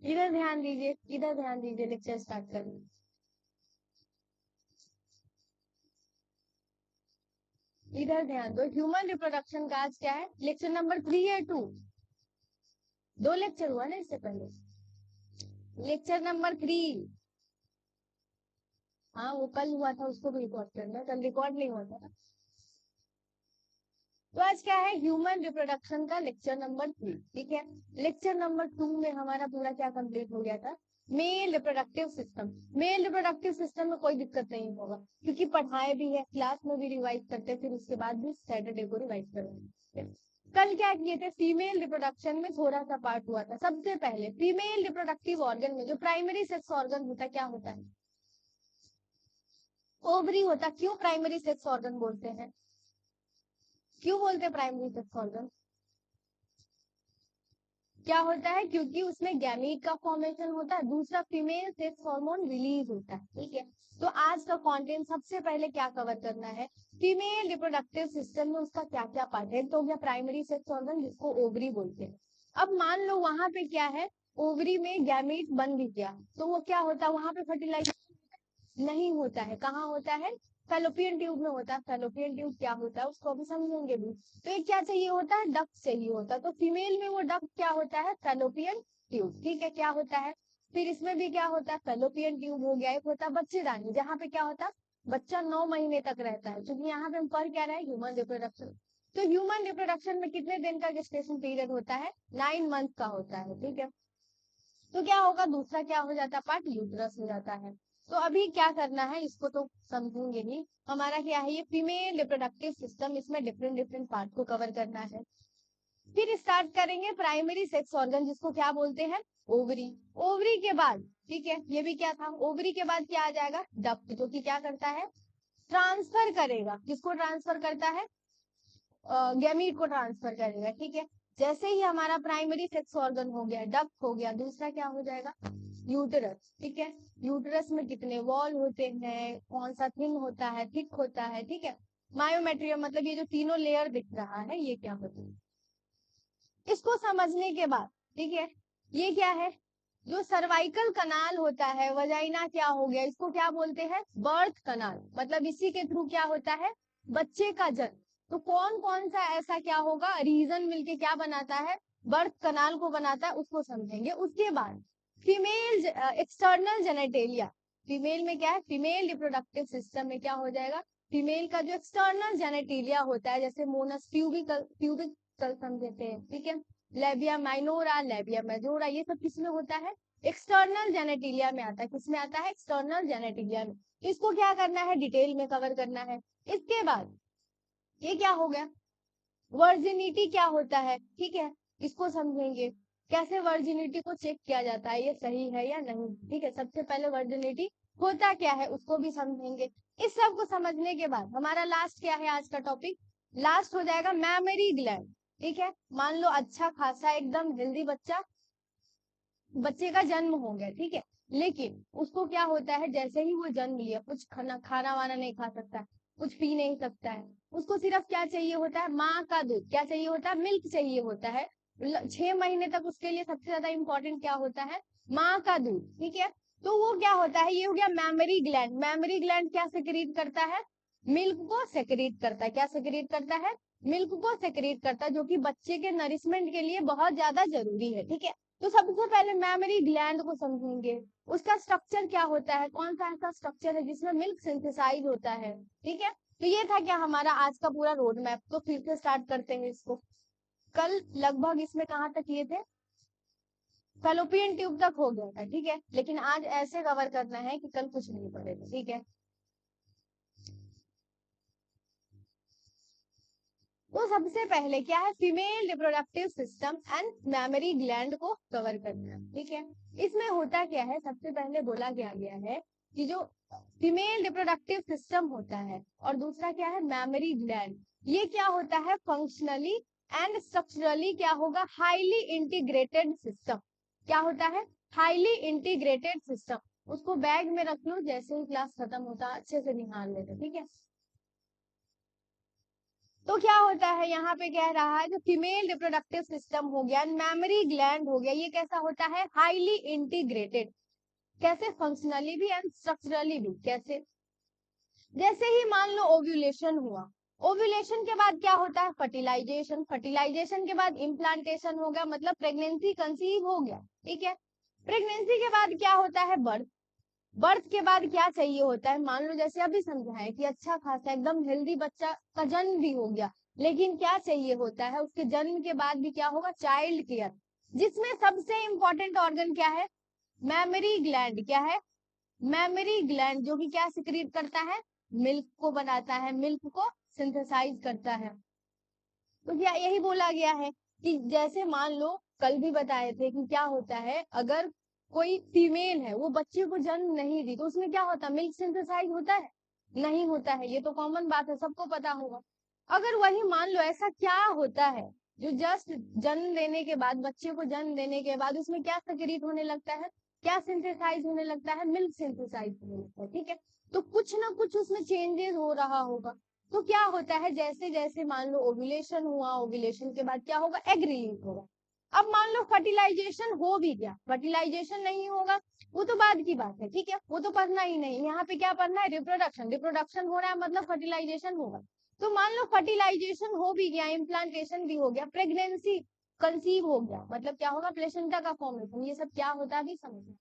इधर ध्यान दीजिए, इधर ध्यान दीजिए, लेक्चर स्टार्ट करें। इधर ध्यान दो, ह्यूमन रिप्रोडक्शन का आज क्या है, लेक्चर नंबर 3 है 2, 2 लेक्चर हुआ ना इससे पहले, लेक्चर नंबर 3। हाँ वो कल हुआ था, उसको भी रिकॉर्ड करना, कल रिकॉर्ड नहीं हुआ था। तो आज क्या है, ह्यूमन रिप्रोडक्शन का लेक्चर नंबर 3, ठीक है। लेक्चर नंबर 2 में हमारा पूरा क्या कंप्लीट हो गया था, male reproductive system. Male reproductive system में कोई दिक्कत नहीं होगा, क्योंकि पढ़ाए भी है, क्लास में भी रिवाइज करते, फिर उसके बाद भी सैटरडे को रिवाइज करेंगे। कल क्या किए थे, फीमेल रिप्रोडक्शन में थोड़ा सा पार्ट हुआ था। सबसे पहले फीमेल रिप्रोडक्टिव ऑर्गन में जो प्राइमरी सेक्स ऑर्गन होता है, क्या होता है, ओवरी होता। क्यों प्राइमरी सेक्स ऑर्गन बोलते हैं, क्यों बोलते हैं प्राइमरी सेक्स ऑर्गन, क्या होता है, क्योंकि उसमें गैमीट का फॉर्मेशन होता है, दूसरा फीमेल सेक्स हार्मोन रिलीज होता है, ठीक है। तो आज का कंटेंट सबसे पहले क्या कवर करना है, फीमेल रिप्रोडक्टिव सिस्टम में उसका क्या क्या पार्ट है। तो क्या प्राइमरी सेक्स ऑर्गन जिसको ओवरी बोलते हैं। अब मान लो वहां पे क्या है, ओवरी में गैमीट बन भी गया, तो वो क्या होता है, वहां पे फर्टिलाइजेशन नहीं होता है, कहाँ होता है, फैलोपियन ट्यूब में होता है। फैलोपियन ट्यूब क्या होता है उसको अभी समझेंगे भी। तो एक क्या चाहिए होता है, डक्ट चाहिए होता है। तो फीमेल में वो डक्ट क्या होता है, फैलोपियन ट्यूब, ठीक है, क्या होता है। फिर इसमें भी क्या होता है, फैलोपियन ट्यूब हो गया, एक होता है बच्चेदानी, जहाँ पे क्या होता है, बच्चा 9 महीने तक रहता है। क्योंकि यहाँ पे हम पढ़ क्या रहे हैं, ह्यूमन रिप्रोडक्शन। तो ह्यूमन रिप्रोडक्शन में कितने दिन का गेस्टेशन पीरियड होता है, 9 मंथ का होता है, ठीक है। तो क्या होगा, दूसरा क्या हो जाता है, पार्ट यूट्रस हो जाता है। तो अभी क्या करना है, इसको तो समझेंगे ही। हमारा क्या है, ये फीमेल रिप्रोडक्टिव सिस्टम, इसमें डिफरेंट डिफरेंट पार्ट को कवर करना है। फिर स्टार्ट करेंगे प्राइमरी सेक्स ऑर्गन, जिसको क्या बोलते हैं, ओवरी। ओवरी के बाद, ठीक है, ये भी क्या था, ओवरी के बाद क्या आ जाएगा, डक्ट, जो कि क्या करता है, ट्रांसफर करेगा, किसको ट्रांसफर करता है, गैमीट को ट्रांसफर करेगा, ठीक है। जैसे ही हमारा प्राइमरी सेक्स ऑर्गन हो गया, डक्ट हो गया, दूसरा क्या हो जाएगा, यूटरस, ठीक है। यूटरस में कितने वॉल होते हैं, कौन सा थिन होता है, थिक होता है, ठीक है। मायोमेट्रियम, मतलब ये जो तीनों लेयर दिख रहा है, ये क्या होता है, इसको समझने के बाद, ठीक है, ये क्या है, जो सर्वाइकल कनाल होता है, वजाइना क्या हो गया, इसको क्या बोलते हैं, बर्थ कनाल, मतलब इसी के थ्रू क्या होता है, बच्चे का जन्म। तो कौन कौन सा ऐसा क्या होगा, रीजन मिलके क्या बनाता है, बर्थ कनाल को बनाता है, उसको समझेंगे। उसके बाद फीमेल एक्सटर्नल जेनेटेलिया, फीमेल में क्या है, फीमेल रिप्रोडक्टिव सिस्टम में क्या हो जाएगा, फीमेल का जो एक्सटर्नल जेनेटेलिया होता है, जैसे मोनस प्यूबिक कल समझते हैं, ठीक है। लेबिया माइनोरा, लेबिया मेजोरा, ये सब किसमें होता है, एक्सटर्नल जेनेटिलिया में आता है। किसमें आता है, एक्सटर्नल जेनेटिलिया में। इसको क्या करना है, डिटेल में कवर करना है। इसके बाद ये क्या हो गया, वर्जिनिटी क्या होता है, ठीक है, इसको समझेंगे। कैसे वर्जिनिटी को चेक किया जाता है, ये सही है या नहीं, ठीक है। सबसे पहले वर्जिनिटी होता क्या है, उसको भी समझेंगे। इस सब को समझने के बाद हमारा लास्ट क्या है, आज का टॉपिक लास्ट हो जाएगा, मैमरी ग्लैंड, ठीक है। मान लो अच्छा खासा एकदम हेल्दी बच्चे का जन्म हो गया, ठीक है। लेकिन उसको क्या होता है, जैसे ही वो जन्म लिया, कुछ खाना वाना नहीं खा सकता है, कुछ पी नहीं सकता है। उसको सिर्फ क्या चाहिए होता है, माँ का दूध, क्या चाहिए होता है, मिल्क चाहिए होता है। 6 महीने तक उसके लिए सबसे ज्यादा इंपॉर्टेंट क्या होता है, माँ का दूध, ठीक है। तो वो क्या होता है, ये हो गया मैमरी ग्लैंड। मैमरी ग्लैंड क्या सेक्रेट करता है, मिल्क को सेक्रेट करता है। क्या सेक्रेट करता है, मिल्क को सेक्रेट करता है, जो कि बच्चे के नरिशमेंट के लिए बहुत ज्यादा जरूरी है, ठीक है। तो सबसे पहले मैमरी ग्लैंड को समझेंगे, उसका स्ट्रक्चर क्या होता है, कौन सा ऐसा स्ट्रक्चर है जिसमें मिल्क सिंथेसाइज होता है, ठीक है। तो ये था क्या हमारा आज का पूरा रोड मैप। तो फिर से स्टार्ट करते हैं इसको। कल लगभग इसमें कहाँ तक किए थे, फैलोपियन ट्यूब तक हो गया था, ठीक है। लेकिन आज ऐसे कवर करना है कि कल कुछ नहीं पड़ेगा, ठीक है। तो सबसे पहले क्या है, female reproductive system and mammary gland को कवर करना है, ठीक है। इसमें होता क्या है, सबसे पहले बोला गया है कि जो फीमेल रिप्रोडक्टिव सिस्टम होता है और दूसरा क्या है, मैमरी ग्लैंड, ये क्या होता है, फंक्शनली एंड स्ट्रक्चरली क्या होगा, हाईली इंटीग्रेटेड सिस्टम। क्या होता है, हाईली इंटीग्रेटेड सिस्टम। उसको बैग में रख लो, जैसे ही क्लास खत्म होता अच्छे से निकाल लेते, ठीक है। तो तो क्या होता है यहाँ पे कह रहा है जो फीमेल रिप्रोडक्टिव सिस्टम हो गया, मेमोरी ग्लैंड हो गया, ये कैसा होता है, हाईली इंटीग्रेटेड, कैसे, फंक्शनली भी एंड स्ट्रक्चरली भी। कैसे, जैसे ही मान लो ओव्यूलेशन हुआ, ओव्यूलेशन के बाद क्या होता है, फर्टिलाइजेशन, फर्टिलाइजेशन के बाद इम्प्लांटेशन हो गया, मतलब प्रेगनेंसी कंसीव हो गया, ठीक है। प्रेगनेंसी के बाद क्या होता है, बर्थ, बर्थ के बाद क्या चाहिए होता है, मान लो जैसे अभी समझा है कि अच्छा खासा एकदम हेल्दी बच्चा का जन्म भी हो गया, लेकिन क्या चाहिए होता है, उसके जन्म के बाद भी क्या होगा, चाइल्ड केयर, जिसमें सबसे इंपॉर्टेंट ऑर्गन क्या है, मेमोरी ग्लैंड। क्या है, मेमोरी ग्लैंड, जो कि क्या सिक्रीट करता है, मिल्क को बनाता है, मिल्क को सिंथेसाइज करता है। तो क्या यही बोला गया है कि जैसे मान लो कल भी बताए थे कि क्या होता है, अगर कोई फीमेल है वो बच्चे को जन्म नहीं दी तो उसमें क्या होता है, मिल्क सिंथेसाइज होता है, नहीं होता है, ये तो कॉमन बात है, सबको पता होगा। अगर वही मान लो ऐसा क्या होता है जो जस्ट जन्म देने के बाद, बच्चे को जन्म देने के बाद उसमें क्या सिक्रीट होने लगता है, क्या सिंथेसाइज होने लगता है, मिल्क सिंथेसाइज होने लगता है, ठीक है। तो कुछ ना कुछ उसमें चेंजेस हो रहा होगा। तो क्या होता है, जैसे जैसे मान लो ओव्यूलेशन हुआ, ओव्यूलेशन के बाद क्या होगा, एग रिलीज होगा। अब मान लो फर्टिलाइजेशन हो भी गया, फर्टिलाइजेशन नहीं होगा वो तो बाद की बात है, ठीक है, वो तो पढ़ना ही नहीं, यहाँ पे क्या पढ़ना है, रिप्रोडक्शन, रिप्रोडक्शन हो रहा है मतलब फर्टिलाइजेशन होगा। तो मान लो फर्टिलाइजेशन हो भी गया, इम्प्लांटेशन भी हो गया, प्रेगनेंसी कंसीव हो गया, मतलब क्या होगा, प्लेसेंटा का फॉर्मेशन, ये सब क्या होता है अभी समझना।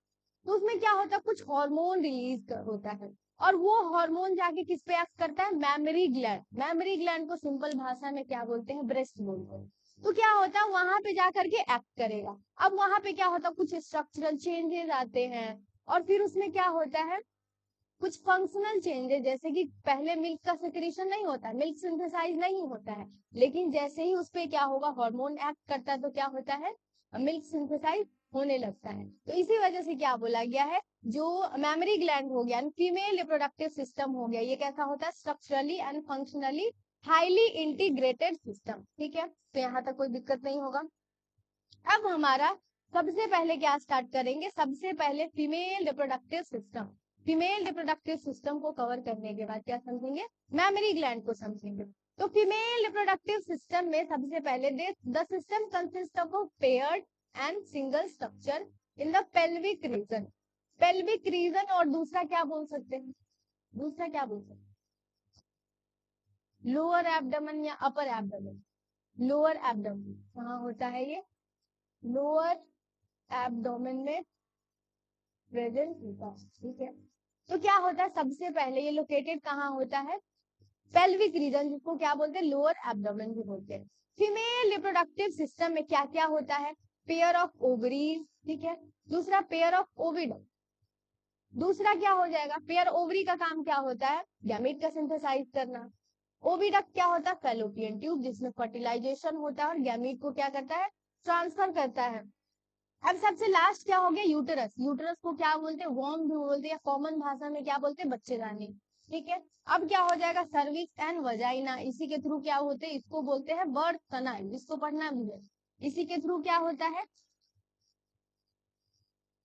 तो उसमें क्या होता है, कुछ हार्मोन रिलीज होता है, और वो हार्मोन जाके किस पे एक्ट करता है, मेमोरी ग्लैंड। मेमोरी ग्लैंड को सिंपल भाषा में क्या बोलते हैं, ब्रेस्ट बोलते हैं। तो क्या होता है, वहां पे जाकर के एक्ट करेगा। अब वहां पे क्या होता है, कुछ स्ट्रक्चरल चेंजेस आते हैं, और फिर उसमें क्या होता है, कुछ फंक्शनल चेंजेस, जैसे कि पहले मिल्क का सिक्रीशन नहीं होता है, मिल्क सिंथेसाइज नहीं होता है, लेकिन जैसे ही उस पे क्या होगा, हार्मोन एक्ट करता है, तो क्या होता है, मिल्क सिंथेसाइज होने लगता है। तो इसी वजह से क्या बोला गया है, जो मेमोरी ग्लैंड हो गया, फीमेल रिप्रोडक्टिव सिस्टम हो गया, ये कैसा होता है, structurally and functionally highly integrated system, ठीक है। तो यहाँ तक कोई दिक्कत नहीं होगा। अब हमारा सबसे पहले क्या स्टार्ट करेंगे, सबसे पहले female reproductive system. Female reproductive system को कवर करने के बाद क्या समझेंगे, मेमोरी ग्लैंड को समझेंगे। तो फीमेल रिप्रोडक्टिव सिस्टम में सबसे पहले the system consist of paired and single structure in the pelvic region. Pelvic region, और दूसरा क्या बोल सकते हैं, दूसरा क्या बोल सकते हैं, लोअर एब्डोमेन या अपर एब्डोमेन। लोअर एब्डोमेन कहाँ होता है, ये लोअर एब्डोमेन में प्रेजेंट होता है, ठीक है। तो क्या होता है, सबसे पहले ये लोकेटेड कहाँ होता है, पेल्विक रीजन, जिसको क्या बोलते हैं, लोअर एब्डोमेन भी बोलते हैं। फीमेल रिप्रोडक्टिव सिस्टम में क्या क्या होता है, पेयर ऑफ ओवरीज, ठीक है। दूसरा पेयर ऑफ ओविडम, दूसरा क्या हो जाएगा, पेयर ओवरी का काम क्या होता है, गैमीट का सिंथेसाइज करना। ओविडक्ट क्या होता है, फैलोपियन ट्यूब, जिसमें फर्टिलाइजेशन होता है और गैमीट को क्या करता है, ट्रांसफर करता है। अब सबसे लास्ट क्या हो गया, यूटेरस। यूटेरस को क्या बोलते हैं, वॉर्म भी बोलते हैं, कॉमन भाषा में क्या बोलते हैं, बच्चेदानी, ठीक है। अब क्या हो जाएगा, सर्विक्स एंड वजाइना, इसी के थ्रू क्या होते हैं, इसको बोलते हैं बर्थ कनाल, जिसको पढ़ना भी है, इसी के थ्रू क्या होता है,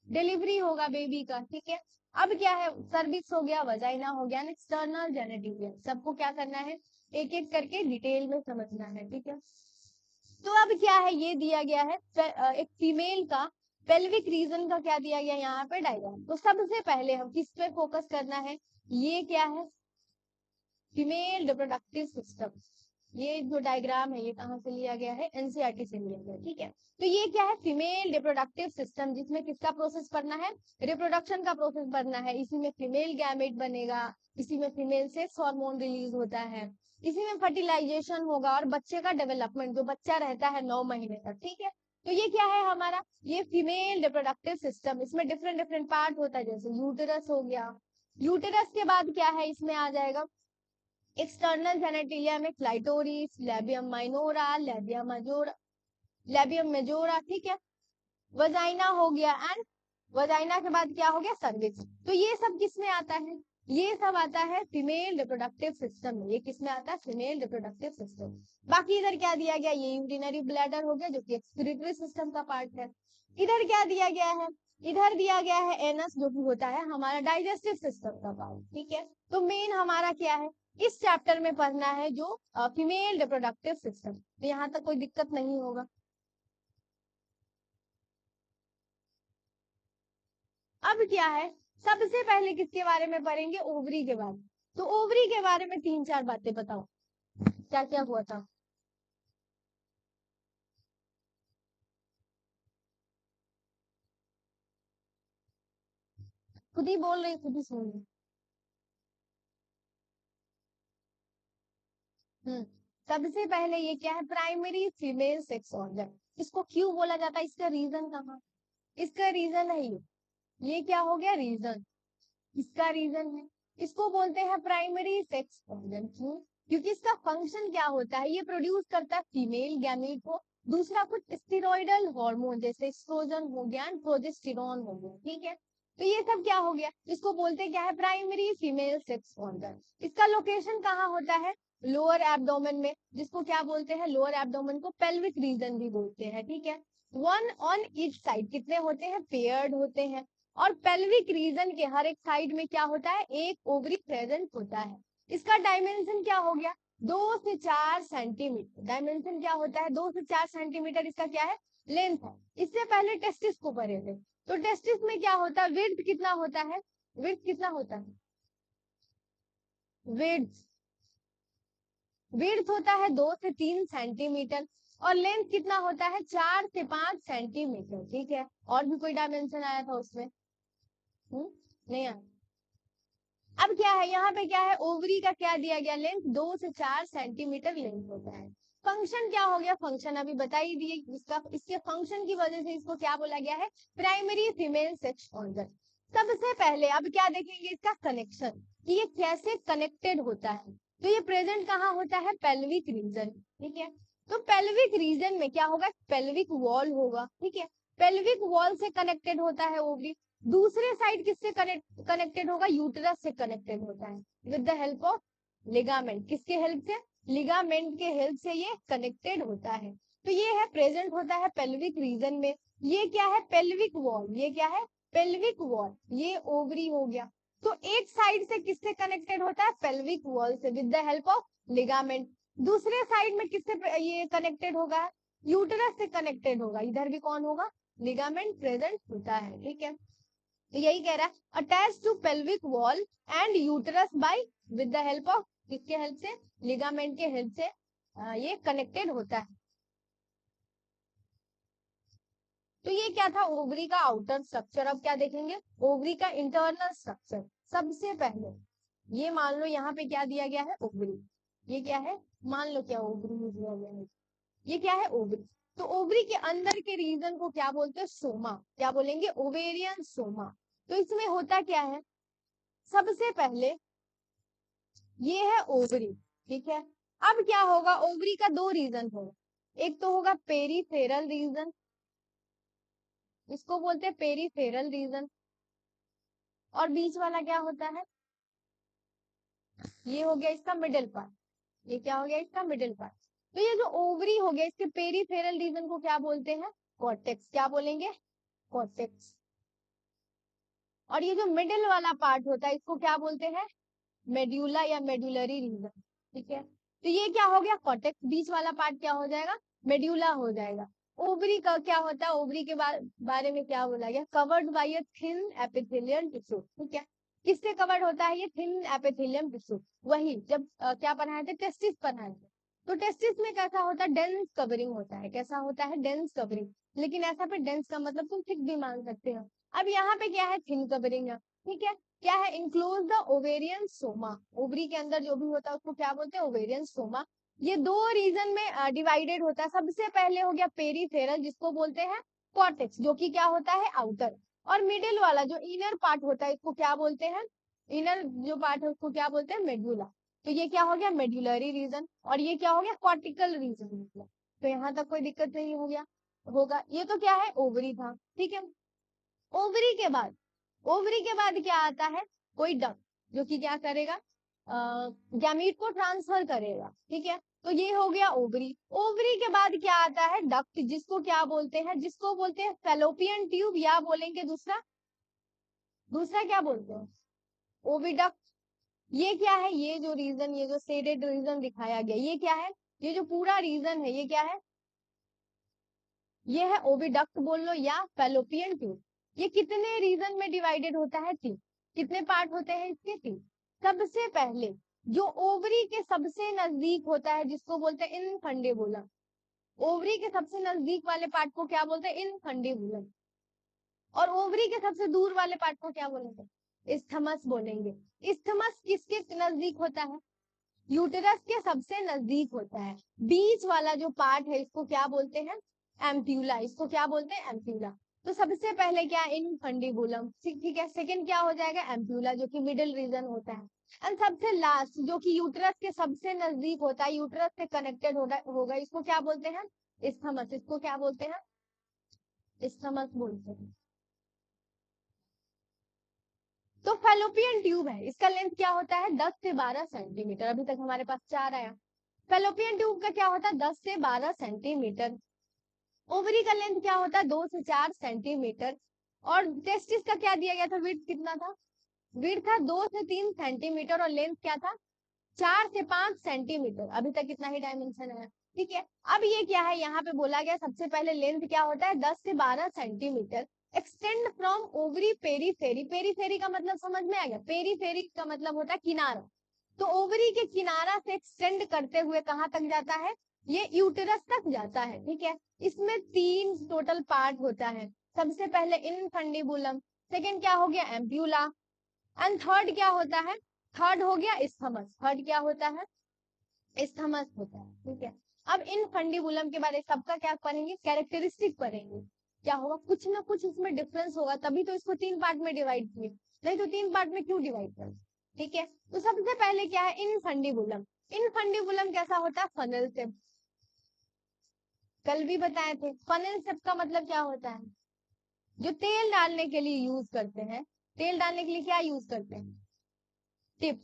डिलीवरी होगा बेबी का, ठीक है। अब क्या है, सर्विक्स हो गया, वजाइना हो गया, एक्सटर्नल जेनिटल, सबको क्या करना है, एक एक करके डिटेल में समझना है, ठीक है। तो अब क्या है, ये दिया गया है एक फीमेल का पेल्विक रीजन का क्या दिया गया यहाँ पे डायग्राम। तो सबसे पहले हम किस पे फोकस करना है, ये क्या है, फीमेल रिप्रोडक्टिव सिस्टम। ये जो डायग्राम है ये कहाँ से लिया गया है, एनसीईआरटी से लिया गया, ठीक है। तो ये क्या है, फीमेल रिप्रोडक्टिव सिस्टम, जिसमें किसका प्रोसेस पढ़ना है, रिप्रोडक्शन का प्रोसेस पढ़ना है। इसी में फीमेल गैमेट बनेगा, इसी में फीमेल सेक्स हार्मोन रिलीज होता है, इसी में फर्टिलाइजेशन होगा और बच्चे का डेवलपमेंट, जो बच्चा रहता है 9 महीने तक, ठीक है। तो ये क्या है हमारा, ये फीमेल रिप्रोडक्टिव सिस्टम, इसमें डिफरेंट डिफरेंट पार्ट होता है, जैसे यूटेरस हो गया। यूटेरस के बाद क्या है, इसमें आ जाएगा एक्सटर्नल जेनेटिलिया में clitoris, labium minora, labium majora, ठीक है। वजाइना हो गया, एंड वजाइना के बाद क्या हो गया, सर्विक्स। तो ये सब किस में आता है, ये सब आता है फीमेल रिप्रोडक्टिव सिस्टम में। ये किस में आता है, फीमेल रिप्रोडक्टिव सिस्टम। बाकी इधर क्या दिया गया, ये यूरिनरी ब्लैडर हो गया, जो कि एक्सक्रीटरी सिस्टम का पार्ट है। इधर क्या दिया गया है, इधर दिया गया है एनस, जो कि होता है हमारा डाइजेस्टिव सिस्टम का पार्ट, ठीक है। तो मेन हमारा क्या है, इस चैप्टर में पढ़ना है जो फीमेल रिप्रोडक्टिव सिस्टम। तो यहाँ तक कोई दिक्कत नहीं होगा। अब क्या है, सबसे पहले किसके बारे में पढ़ेंगे, ओवरी के बारे में। तो ओवरी के बारे में 3-4 बातें बताओ, क्या क्या हुआ था। खुद ही बोल रही, खुद ही सुन रही। सबसे पहले ये क्या है, प्राइमरी फीमेल सेक्स ऑर्गन। इसको क्यों बोला जाता है, इसका रीजन कहाँ, इसका रीजन है ये क्या हो गया, रीजन, इसका रीजन है। इसको बोलते हैं प्राइमरी सेक्स ऑर्गन। क्यों, क्योंकि इसका फंक्शन क्या होता है, ये प्रोड्यूस करता है फीमेल गैमीट को, दूसरा कुछ स्टेरॉइडल हार्मोन जैसे एस्ट्रोजन हो गया, प्रोजेस्टेरॉन हो गया, ठीक है। तो ये सब क्या हो गया, इसको बोलते हैं क्या है, प्राइमरी फीमेल सेक्स ऑर्गन। इसका लोकेशन कहाँ होता है, लोअर एब्डोमेन में, जिसको क्या बोलते हैं, लोअर एब्डोमेन को पेल्विक रीजन भी बोलते हैं, ठीक है। वन ऑन ईच साइड, कितने होते हैं, पेयर्ड होते हैं। और पेल्विक रीजन के हर एक साइड में क्या होता है, एक ओवरी प्रेजेंट होता है। इसका डायमेंशन क्या हो गया, 2 से 4 सेंटीमीटर। डायमेंशन क्या होता है, 2 से 4 सेंटीमीटर इसका क्या है, लेंथ है। इससे पहले टेस्टिस को पढ़े थे, तो टेस्टिस में क्या होता है, विड्थ कितना होता है, विड्थ कितना होता है, विड्थ विड्थ होता है 2 से 3 सेंटीमीटर। और लेंथ कितना होता है, 4 से 5 सेंटीमीटर, ठीक है। और भी कोई डायमेंशन आया था उसमें, नहीं आया। अब क्या है, यहाँ पे क्या है, ओवरी का क्या दिया गया, लेंथ 2 से 4 सेंटीमीटर लेंथ होता है। फंक्शन क्या हो गया, फंक्शन अभी बता ही दिए, इसका इसके फंक्शन की वजह से इसको क्या बोला गया है, प्राइमरी फीमेल सेक्स ऑर्गन। सबसे पहले अब क्या देखेंगे, इसका कनेक्शन, कि ये कैसे कनेक्टेड होता है। तो ये प्रेजेंट कहाँ होता है, पेल्विक रीजन, ठीक है। तो पेल्विक रीजन में क्या होगा, पेल्विक वॉल होगा, ठीक है। पेल्विक वॉल से कनेक्टेड होता है ओवरी। दूसरे साइड किससे कनेक्टेड होगा, यूटरस से कनेक्टेड होता है with the help of ligament. किसके हेल्प से, लिगामेंट के हेल्प से ये कनेक्टेड होता है। तो ये है प्रेजेंट होता है पेल्विक रीजन में। ये क्या है, पेल्विक वॉल, ये क्या है, पेल्विक वॉल, ये ओवरी हो गया। तो एक साइड से किससे कनेक्टेड होता है, पेल्विक वॉल से with the help of ligament. दूसरे साइड में किससे ये कनेक्टेड होगा, यूटरस से कनेक्टेड होगा। इधर भी कौन होगा, लिगामेंट प्रेजेंट होता है, ठीक है। तो यही कह रहा है, attach to pelvic wall and uterus by with the help of, किसके हेल्प से, लिगामेंट के हेल्प से ये कनेक्टेड होता है। तो ये क्या था, ओवरी का आउटर स्ट्रक्चर। अब क्या देखेंगे, ओवरी का इंटरनल स्ट्रक्चर। सबसे पहले ये मान लो यहाँ पे क्या दिया गया है, ओवरी। ये क्या है, मान लो क्या ओवरी दिया गया है, ये क्या है, ओवरी। तो ओवरी के अंदर के रीजन को क्या बोलते हैं, सोमा। क्या बोलेंगे, ओवेरियन सोमा। तो इसमें होता क्या है, सबसे पहले ये है ओवरी, ठीक है। अब क्या होगा, ओवरी का 2 रीजन होगा, एक तो होगा पेरीफेरल रीजन, इसको बोलते हैं पेरीफेरल रीजन। और बीच वाला क्या होता है, ये हो गया इसका मिडिल पार्ट। ये क्या हो गया, इसका मिडिल पार्ट। तो ये जो ओवरी हो गया, इसके पेरीफेरल रीजन को क्या बोलते हैं, कॉर्टेक्स। क्या बोलेंगे, कॉर्टेक्स। और ये जो मिडिल वाला पार्ट होता है, इसको क्या बोलते हैं, मेड्यूला या मेड्यूलरी रीजन, ठीक है। तो ये क्या हो गया, कॉर्टेक्स। बीच वाला पार्ट क्या हो जाएगा, मेड्यूला हो जाएगा। ओवरी का क्या होता है, ओवरी के बारे में क्या बोला गया, covered by a thin epithelium tissue, ठीक है। किससे कवर्ड होता है, ये थिन एपिथेलियम टिश्यू। वही जब क्या पढ़ाए थे, टेस्टिस पढ़ाए थे। तो टेस्टिस में कैसा होता है, डेंस कवरिंग होता है। कैसा होता है, डेंस कवरिंग। लेकिन ऐसा पे डेंस का मतलब तुम थिक भी मान सकते हो। अब यहाँ पे क्या है, थिन कवरिंग है, ठीक है। क्या है, enclose the ovarian Soma. Ovary के अंदर जो भी होता है उसको क्या बोलते हैं, ओवेरियन सोमा। ये 2 रीजन में डिवाइडेड होता है। सबसे पहले हो गया पेरीफेरल, जिसको बोलते हैं कॉर्टेक्स, जो कि क्या होता है, आउटर। और मिडिल वाला जो इनर पार्ट होता है, इसको क्या बोलते हैं, इनर जो पार्ट है उसको क्या बोलते हैं, मेड्यूला। तो ये क्या हो गया, मेड्यूलरी रीजन। और ये क्या हो गया, कॉर्टिकल रीजन मतलब। तो यहाँ तक कोई दिक्कत नहीं हो गया होगा। ये तो क्या है, ओवरी था, ठीक है। ओवरी के बाद, ओवरी के बाद क्या आता है, कोई डक, जो कि क्या करेगा, गैमीट को ट्रांसफर करेगा, ठीक है। तो ये हो गया ओवरी। ओवरी के बाद क्या आता है, डक्ट, जिसको क्या बोलते हैं, जिसको बोलते हैं फेलोपियन ट्यूब, या बोलेंगे दूसरा, दूसरा क्या बोलते हैं, ओविडक्ट, ये क्या है, ये जो रीजन, ये जो शेडेड रीजन दिखाया गया, ये क्या है, ये जो पूरा रीजन है, ये क्या है, ये है ओविडक्ट बोल लो या फैलोपियन ट्यूब। ये कितने रीजन में डिवाइडेड होता है, 3। कितने पार्ट होते हैं इसके, 3। सबसे पहले जो ओवरी के सबसे नजदीक होता है जिसको बोलते हैं इनफंडिबुलम, ओवरी के सबसे नजदीक वाले पार्ट को क्या बोलते हैं, इनफंडिबुलम। और ओवरी के सबसे दूर वाले पार्ट को क्या बोलेंगे, इस्थमस बोलेंगे। इस्थमस किसके नजदीक होता है, यूटेरस के सबसे नजदीक होता है। बीच वाला जो पार्ट है इसको क्या बोलते हैं, एम्प्यूला। इसको क्या बोलते हैं, एम्प्यूला। तो सबसे पहले क्या, इनफंडिबुलम, ठीक है। सेकंड क्या हो जाएगा, एम्प्यूला, जो कि मिडिल रीजन होता है। एंड सबसे लास्ट जो कि यूटेरस के सबसे नजदीक होता है, यूटेरस से कनेक्टेड होगा, इसको क्या बोलते हैं, इस्थमस। इसको क्या बोलते हैं, इस्थमस बोलते हैं। तो फैलोपियन ट्यूब है, इसका लेंथ क्या होता है, 10 से 12 सेंटीमीटर। अभी तक हमारे पास 4 आया। फैलोपियन ट्यूब का क्या होता है, 10 से 12 सेंटीमीटर। ओवरी का लेंथ क्या होता है, 2 से 4 सेंटीमीटर। और टेस्टिस का क्या दिया गया था, विड्थ कितना था, विड्थ था 2 से 3 सेंटीमीटर, और लेंथ क्या था, 4 से 5 सेंटीमीटर। अभी तक इतना ही डायमेंशन है, ठीक है। अब ये क्या है, यहाँ पे बोला गया सबसे पहले लेंथ क्या होता है, 10 से 12 centimetre. Extend from ovary periphery, periphery का मतलब समझ में आ गया, पेरीफेरी का मतलब होता है किनारा। तो ओवरी के किनारा से एक्सटेंड करते हुए कहां तक जाता है, ये यूटेरस तक जाता है, ठीक है। इसमें 3 टोटल पार्ट होता है। सबसे पहले इनफंडिबुलम, सेकेंड क्या हो गया, एम्प्यूला, एंड थर्ड क्या होता है, थर्ड हो गया इस्थमस। थर्ड क्या होता है, इस्थमस होता है, ठीक है। अब इन फंडिबुलम के बारे में सबका क्या पढ़ेंगे, कैरेक्टरिस्टिक पढ़ेंगे। क्या होगा, कुछ ना कुछ उसमें डिफरेंस होगा, तभी तो इसको 3 पार्ट में डिवाइड किए, नहीं तो 3 पार्ट में क्यों डिवाइड कर, ठीक है। तो सबसे पहले क्या है, इन फंडिबुलम। इन फंडिबुलम कैसा होता है, फनल शेप। कल भी बताए थे, फनल शेप का मतलब क्या होता है, जो तेल डालने के लिए यूज करते हैं, तेल डालने के लिए क्या यूज करते हैं, टिप,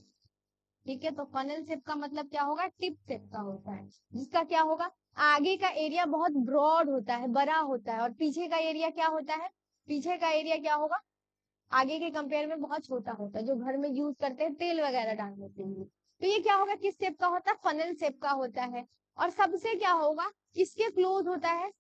ठीक है। तो फनल शेप का मतलब क्या होगा, टिप शेप का होता है, जिसका क्या होगा, आगे का एरिया बहुत ब्रॉड होता है, बड़ा होता है, और पीछे का एरिया क्या होता है, पीछे का एरिया क्या होगा, आगे के कंपेयर में बहुत छोटा होता है, जो घर में यूज करते हैं तेल वगैरह डालने के लिए। तो ये क्या होगा, किस शेप का होता है, फनल शेप का होता है। और सबसे क्या होगा, इसके क्लोज होता है,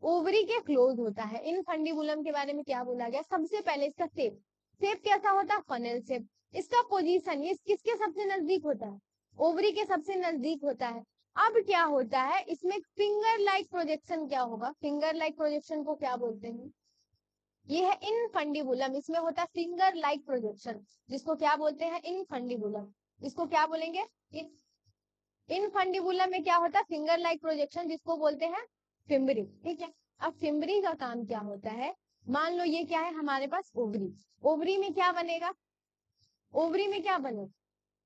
ओवरी के क्लोज होता है। इन फंडिबुलम के बारे में क्या बोला गया, सबसे पहले इसका शेप, शेप कैसा होता है, फनल शेप। इसका पोजीशन, ये किसके सबसे नजदीक होता है, ओवरी के सबसे नजदीक होता है। अब क्या होता है, इसमें फिंगर लाइक प्रोजेक्शन क्या होगा, फिंगर लाइक प्रोजेक्शन को क्या बोलते हैं, ये है इनफंडिबुलम। इसमें होता है फिंगर लाइक प्रोजेक्शन, जिसको क्या बोलते हैं, इनफंडिबुलम। इसको क्या बोलेंगे, इनफंडिबुलम में क्या होता है, फिंगर लाइक प्रोजेक्शन, जिसको बोलते हैं फिम्बरी, ठीक है। अब फिम्बरी का काम क्या होता है, मान लो ये क्या है हमारे पास, ओवरी। ओवरी में क्या बनेगा, ओवरी में क्या बनेगा,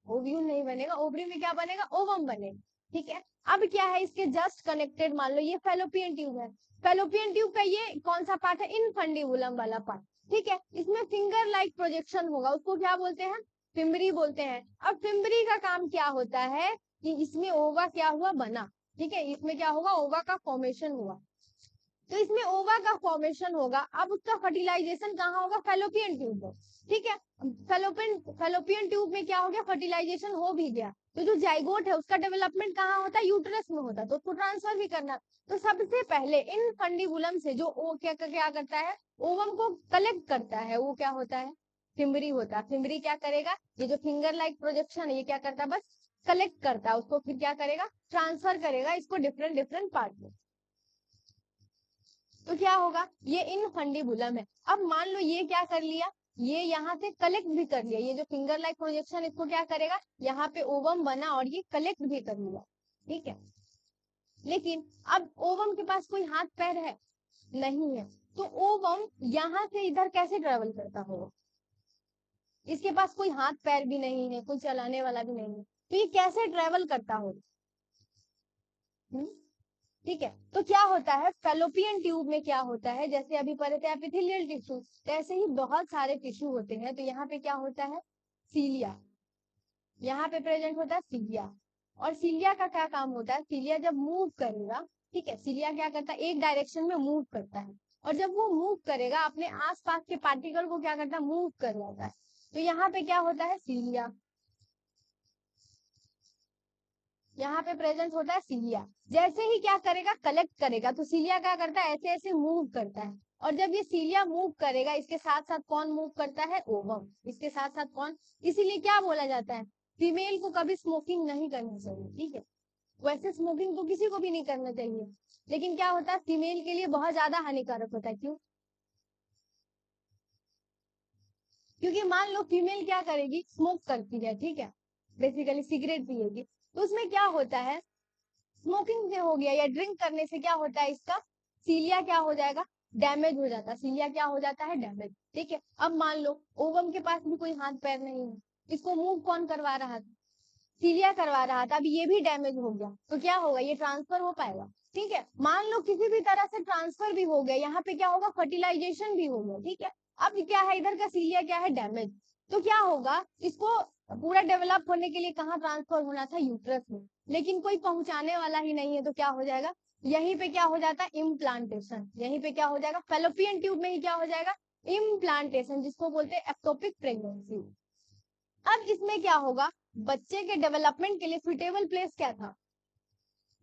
ओव्यूल नहीं बनेगा, ओवरी में क्या बनेगा, ओवम बनेगा, ठीक है। अब क्या है, इसके जस्ट कनेक्टेड, मान लो ये फैलोपियन ट्यूब है, फैलोपियन ट्यूब का ये कौन सा पार्ट है, इनफंडिबुलम वाला पार्ट, ठीक है। इसमें फिंगर लाइक प्रोजेक्शन होगा, उसको क्या बोलते हैं, फिम्बरी बोलते हैं। अब फिम्बरी का काम क्या होता है, कि इसमें ओवा क्या हुआ, बना, ठीक है। इसमें क्या होगा, ओवा का फॉर्मेशन हुआ। तो इसमें ओवा का फॉर्मेशन होगा। अब उसका फर्टिलाइजेशन कहाँ होगा, फैलोपियन ट्यूब में, ठीक है। फैलोपियन ट्यूब में क्या हो गया, फर्टिलाइजेशन हो भी गया। तो जो जाइगोट है उसका डेवलपमेंट कहाँ होता है, यूटेरस में होता है, तो उसको ट्रांसफर भी करना। तो सबसे पहले इन फंडिबुलम से जो ओ क्या करता है, ओवम को कलेक्ट करता है, वो क्या होता है, फिम्बरी होता है। फिम्बरी क्या करेगा, ये जो फिंगर लाइक प्रोजेक्शन है ये क्या करता है, बस कलेक्ट करता है उसको, फिर क्या करेगा, ट्रांसफर करेगा इसको डिफरेंट डिफरेंट पार्ट में। तो क्या होगा, ये इनफंडिबुलम है। अब मान लो ये क्या कर लिया, ये यहाँ से कलेक्ट भी कर लिया, ये जो फिंगर लाइक प्रोजेक्शन इसको क्या करेगा, यहाँ पे ओवम बना और ये कलेक्ट भी कर लिया, ठीक है। लेकिन अब ओवम के पास कोई हाथ पैर है, नहीं है। तो ओवम यहाँ से इधर कैसे ट्रेवल करता होगा, इसके पास कोई हाथ पैर भी नहीं है, कोई चलाने वाला भी नहीं है, तो ये कैसे ट्रेवल करता होगा, ठीक है। तो क्या होता है, फैलोपियन ट्यूब में क्या होता है, जैसे अभी पढ़े थे एपिथेलियल टिश्यू, तो ऐसे ही बहुत सारे टिश्यू होते हैं। तो यहाँ पे क्या होता है, सीलिया, यहाँ पे प्रेजेंट होता है सीलिया। और सीलिया का क्या काम होता है, सीलिया जब मूव करेगा, ठीक है, सीलिया क्या करता है, एक डायरेक्शन में मूव करता है, और जब वो मूव करेगा अपने आसपास के पार्टिकल को क्या करता है, मूव कर जाता है। तो यहाँ पे क्या होता है, सीलिया, यहाँ पे प्रेजेंट होता है सीलिया। जैसे ही क्या करेगा, कलेक्ट करेगा, तो सीलिया क्या करता है, ऐसे ऐसे मूव करता है। और जब ये सीलिया मूव करेगा, इसके साथ साथ कौन मूव करता है, ओवम। इसके साथ साथ कौन, इसीलिए क्या बोला जाता है, फीमेल को कभी स्मोकिंग नहीं करनी चाहिए, ठीक है। वैसे स्मोकिंग तो किसी को भी नहीं करना चाहिए, लेकिन क्या होता है, फीमेल के लिए बहुत ज्यादा हानिकारक होता है। क्यों? क्योंकि मान लो फीमेल क्या करेगी, स्मोक करती है, ठीक है, बेसिकली सिगरेट पिएगी, तो उसमें क्या होता है, स्मोकिंग से हो गया या ड्रिंक करने से क्या होता है, इसका सीलिया क्या हो जाएगा, डैमेज हो जाता है। सीलिया क्या हो जाता है, डैमेज, ठीक है। अब मान लो ओवम के पास भी कोई हाथ पैर नहीं है, इसको मूव कौन करवा रहा था, सीलिया करवा रहा था। अब ये भी डैमेज हो गया, तो क्या होगा, ये ट्रांसफर हो पाएगा, ठीक है। मान लो किसी भी तरह से ट्रांसफर भी हो गया, यहाँ पे क्या होगा, फर्टिलाइजेशन भी हो गया, ठीक है। अब क्या है, इधर का सीलिया क्या है, डैमेज, तो क्या होगा, इसको पूरा डेवलप होने के लिए कहाँ ट्रांसफर होना था, यूट्रस में, लेकिन कोई पहुंचाने वाला ही नहीं है, तो क्या हो जाएगा, यहीं पे क्या हो जाता है, इम्प्लांटेशन। यहीं पे क्या हो जाएगा, फेलोपियन ट्यूब में ही क्या हो जाएगा, इम्प्लांटेशन, जिसको बोलते हैं एक्टोपिक प्रेगनेंसी। अब इसमें क्या होगा, बच्चे के डेवलपमेंट के लिए सुटेबल प्लेस क्या था,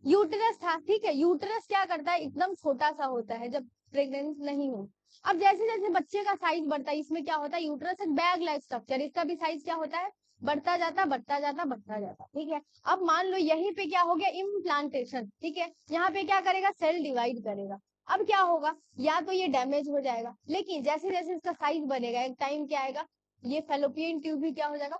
यूटरस था, ठीक है। यूटरस क्या करता है, एकदम छोटा सा होता है जब प्रेग्नेंट नहीं हो। अब जैसे जैसे बच्चे का साइज बढ़ता है, इसमें क्या होता है, यूटरस एक बैग लाइक स्ट्रक्चर, इसका भी साइज क्या होता है, बढ़ता जाता बढ़ता जाता बढ़ता जाता, ठीक है। अब मान लो यहीं पे क्या हो गया, इम्प्लांटेशन, ठीक है। यहाँ पे क्या करेगा, सेल डिवाइड करेगा। अब क्या होगा, या तो ये डैमेज हो जाएगा, लेकिन जैसे जैसे इसका साइज बढ़ेगा, एक टाइम क्या आएगा, ये फेलोपियन ट्यूब भी क्या हो जाएगा,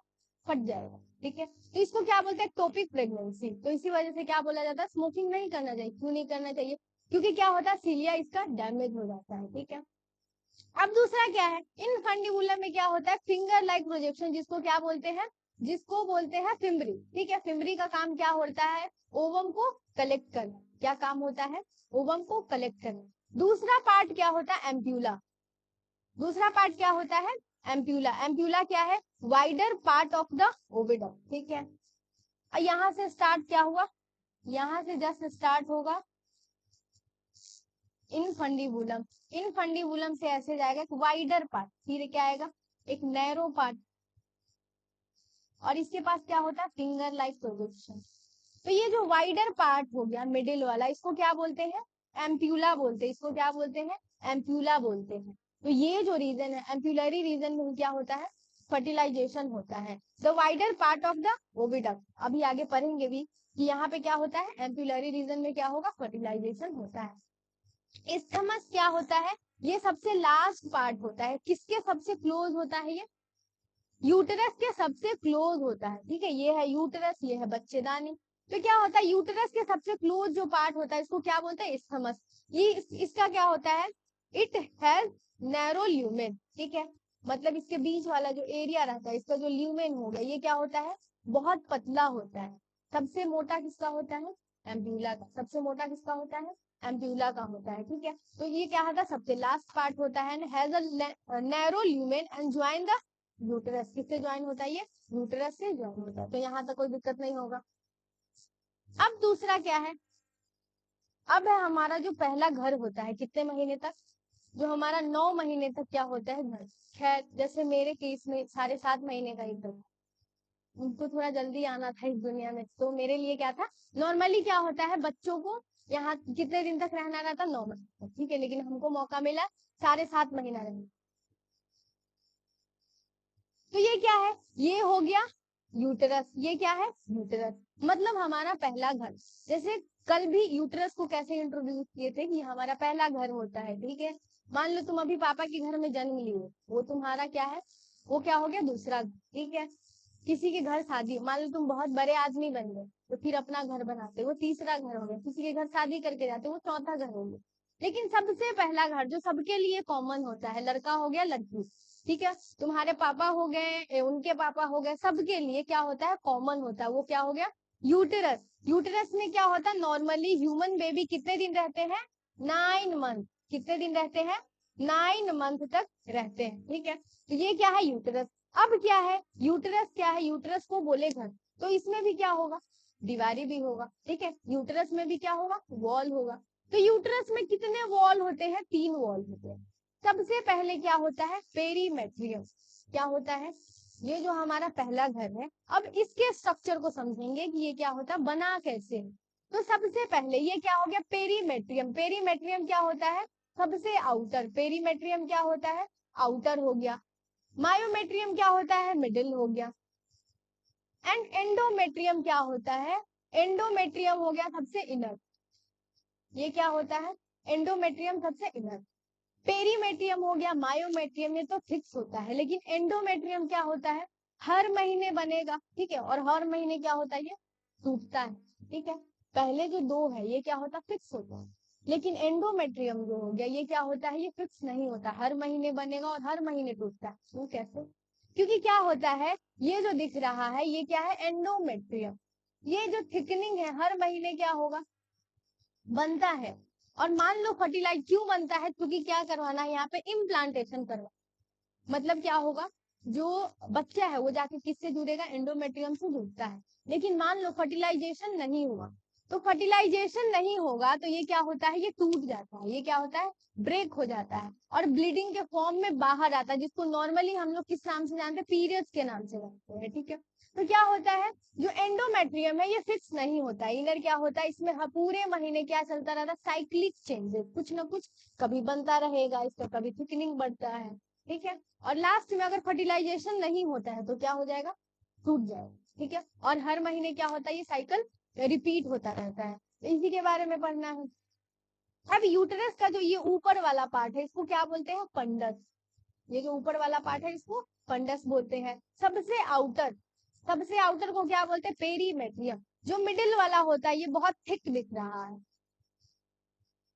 फट जाएगा, ठीक है। तो इसको क्या बोलते हैं, टॉपिक प्रेगनेंसी। तो इसी वजह से क्या बोला जाता है, स्मोकिंग नहीं करना चाहिए। क्यों नहीं करना चाहिए, क्योंकि क्या होता है, सीलिया इसका डैमेज हो जाता है, ठीक है। अब दूसरा क्या है, इन फंडिबुलम में क्या होता है, फिंगर लाइक प्रोजेक्शन, जिसको क्या बोलते हैं, जिसको बोलते हैं फिम्बरी, ठीक है। फिम्बरी का काम क्या होता है, ओवम को कलेक्ट करना। क्या काम होता है, ओवम को कलेक्ट करना। दूसरा पार्ट क्या होता है, एम्प्यूला। दूसरा पार्ट क्या होता है, एम्प्यूला। एम्प्यूला क्या है, वाइडर पार्ट ऑफ द ओविडम, ठीक है। यहाँ से स्टार्ट क्या हुआ, यहाँ से जस्ट स्टार्ट होगा इन फंडीबुलम। इन फंडीबुलम से ऐसे जाएगा एक वाइडर पार्ट, फिर क्या आएगा, एक नैरो पार्ट, और इसके पास क्या होता है, फिंगर लाइक प्रोजेक्शन। तो ये जो वाइडर पार्ट हो गया मिडिल वाला, इसको क्या बोलते हैं, एम्प्यूला बोलते हैं। इसको क्या बोलते हैं, एम्प्यूला बोलते हैं। तो ये जो रीजन है, एम्प्यूलरी रीजन में क्या होता है, फर्टिलाइजेशन होता है, the wider part of the oviduct. अभी आगे पढ़ेंगे भी कि यहाँ पे क्या होता है, एम्प्यूलरी रीजन में क्या होगा, फर्टिलाइजेशन होता है। इस्थमस क्या होता है, ये सबसे लास्ट पार्ट होता है। किसके सबसे क्लोज होता है, ये यूटरस के सबसे क्लोज होता है, ठीक है। ये है यूटरस, ये है बच्चेदानी। तो क्या होता है, यूटरस के सबसे क्लोज जो पार्ट होता है, इसको क्या बोलते हैं, इस्थमस। ये इसका क्या होता है, इट हैज नैरो ल्यूमेन, ठीक है। मतलब इसके बीच वाला जो एरिया रहता है, इसका जो ल्यूमेन हो गया, ये क्या होता है, बहुत पतला होता है। सबसे मोटा किसका होता है, एम्प्यूला का। सबसे मोटा किसका होता है, एम्प्यूला का होता है, ठीक है। तो ये क्या होता है, सबसे लास्ट पार्ट होता है, has a narrow lumen and join the uterus. किससे ज्वाइन होता है, ये यूटरस से ज्वाइन होता है। तो यहाँ तक कोई दिक्कत नहीं होगा। अब दूसरा क्या है, अब है हमारा जो पहला घर होता है, कितने महीने तक, जो हमारा 9 महीने तक क्या होता है, घर। खैर जैसे मेरे केस में 7.5 महीने का ही था, उनको थोड़ा जल्दी आना था इस दुनिया में, तो मेरे लिए क्या था, नॉर्मली क्या होता है, बच्चों को यहाँ कितने दिन तक रहना रहता, 9 महीने तक, ठीक है। लेकिन हमको मौका मिला 7.5 महीना रहने। तो ये क्या है, ये हो गया यूटरस। ये क्या है, यूटरस, मतलब हमारा पहला घर। जैसे कल भी यूटरस को कैसे इंट्रोड्यूस किए थे कि हमारा पहला घर होता है, ठीक है। मान लो तुम अभी पापा के घर में जन्म लिए, वो तुम्हारा क्या है, वो क्या हो गया, दूसरा घर, ठीक है। किसी के घर शादी, मान लो तुम बहुत बड़े आदमी बन गए, तो फिर अपना घर बनाते, वो तीसरा घर हो गया। किसी के घर शादी करके जाते, वो चौथा घर हो गया। लेकिन सबसे पहला घर जो सबके लिए कॉमन होता है, लड़का हो गया, लड़की, ठीक है। तुम्हारे पापा हो गए, उनके पापा हो गए, सबके लिए क्या होता है, कॉमन होता है, वो क्या हो गया, यूटेरस। यूटेरस में क्या होता है, नॉर्मली ह्यूमन बेबी कितने दिन रहते हैं, 9 मंथ। कितने दिन रहते हैं, 9 मंथ तक रहते हैं, ठीक है। तो ये क्या है, यूटेरस। अब क्या है, यूटेरस क्या है, यूटेरस को बोले घर, तो इसमें भी क्या होगा, दीवारी भी होगा, ठीक है। यूटेरस में भी क्या होगा, वॉल होगा। तो यूटेरस में कितने वॉल होते हैं, 3 वॉल होते हैं। सबसे पहले क्या होता है, पेरीमेट्रियम। क्या होता है, ये जो हमारा पहला घर है, अब इसके स्ट्रक्चर को समझेंगे कि ये क्या होता है, बना कैसे। तो सबसे पहले ये क्या हो गया, पेरीमेट्रियम। पेरीमेट्रियम क्या होता है, सबसे आउटर। पेरीमेट्रियम क्या होता है, आउटर हो गया। मायोमेट्रियम क्या होता है, मिडिल हो गया। एंड एंडोमेट्रियम क्या होता है, एंडोमेट्रियम हो गया सबसे इनर। ये क्या होता है, एंडोमेट्रियम सबसे इनर। पेरीमेट्रियम हो गया, मायोमेट्रियम ये तो फिक्स होता है, लेकिन एंडोमेट्रियम क्या होता है, हर महीने बनेगा, ठीक है, और हर महीने क्या होता है, ये टूटता है, ठीक है। पहले जो दो है ये क्या होता है, फिक्स होता है, लेकिन एंडोमेट्रियम जो हो गया ये क्या होता है, ये फिक्स नहीं होता, हर महीने बनेगा और हर महीने टूटता है। वो कैसे, क्योंकि क्या होता है, ये जो दिख रहा है ये क्या है, एंडोमेट्रियम। ये जो थिकनिंग है हर महीने क्या होगा, बनता है। और मान लो फर्टिलाइज क्यों बनता है, क्योंकि क्या करवाना है यहाँ पे, इम्प्लांटेशन करवा, मतलब क्या होगा, जो बच्चा है वो जाके किससे जुड़ेगा, एंडोमेट्रियम से जुड़ता है। लेकिन मान लो फर्टिलाइजेशन नहीं हुआ, तो फर्टिलाइजेशन नहीं होगा तो ये क्या होता है, ये टूट जाता है, ये क्या होता है, ब्रेक हो जाता है और ब्लीडिंग के फॉर्म में बाहर आता है, जिसको नॉर्मली हम लोग किस नाम से जानते हैं, पीरियड्स के नाम से जानते हैं, ठीक है। तो क्या होता है, जो एंडोमेट्रियम है ये फिक्स नहीं होता, इनर क्या होता है, इसमें पूरे महीने क्या चलता रहता है, साइक्लिक चेंजेस, कुछ ना कुछ कभी बनता रहेगा इसका, कभी थिकनिंग बढ़ता है, ठीक है। और लास्ट में अगर फर्टिलाइजेशन नहीं होता है तो क्या हो जाएगा, टूट जाएगा, ठीक है। और हर महीने क्या होता है, ये साइकिल रिपीट होता रहता है, तो इसी के बारे में पढ़ना है। अब यूटरस का जो ये ऊपर वाला पार्ट है इसको क्या बोलते हैं, फंडस। ये जो ऊपर वाला पार्ट है इसको फंडस बोलते हैं। सबसे आउटर को क्या बोलते हैं, पेरीमेट्रियम। जो मिडिल वाला होता है ये बहुत थिक दिख रहा है।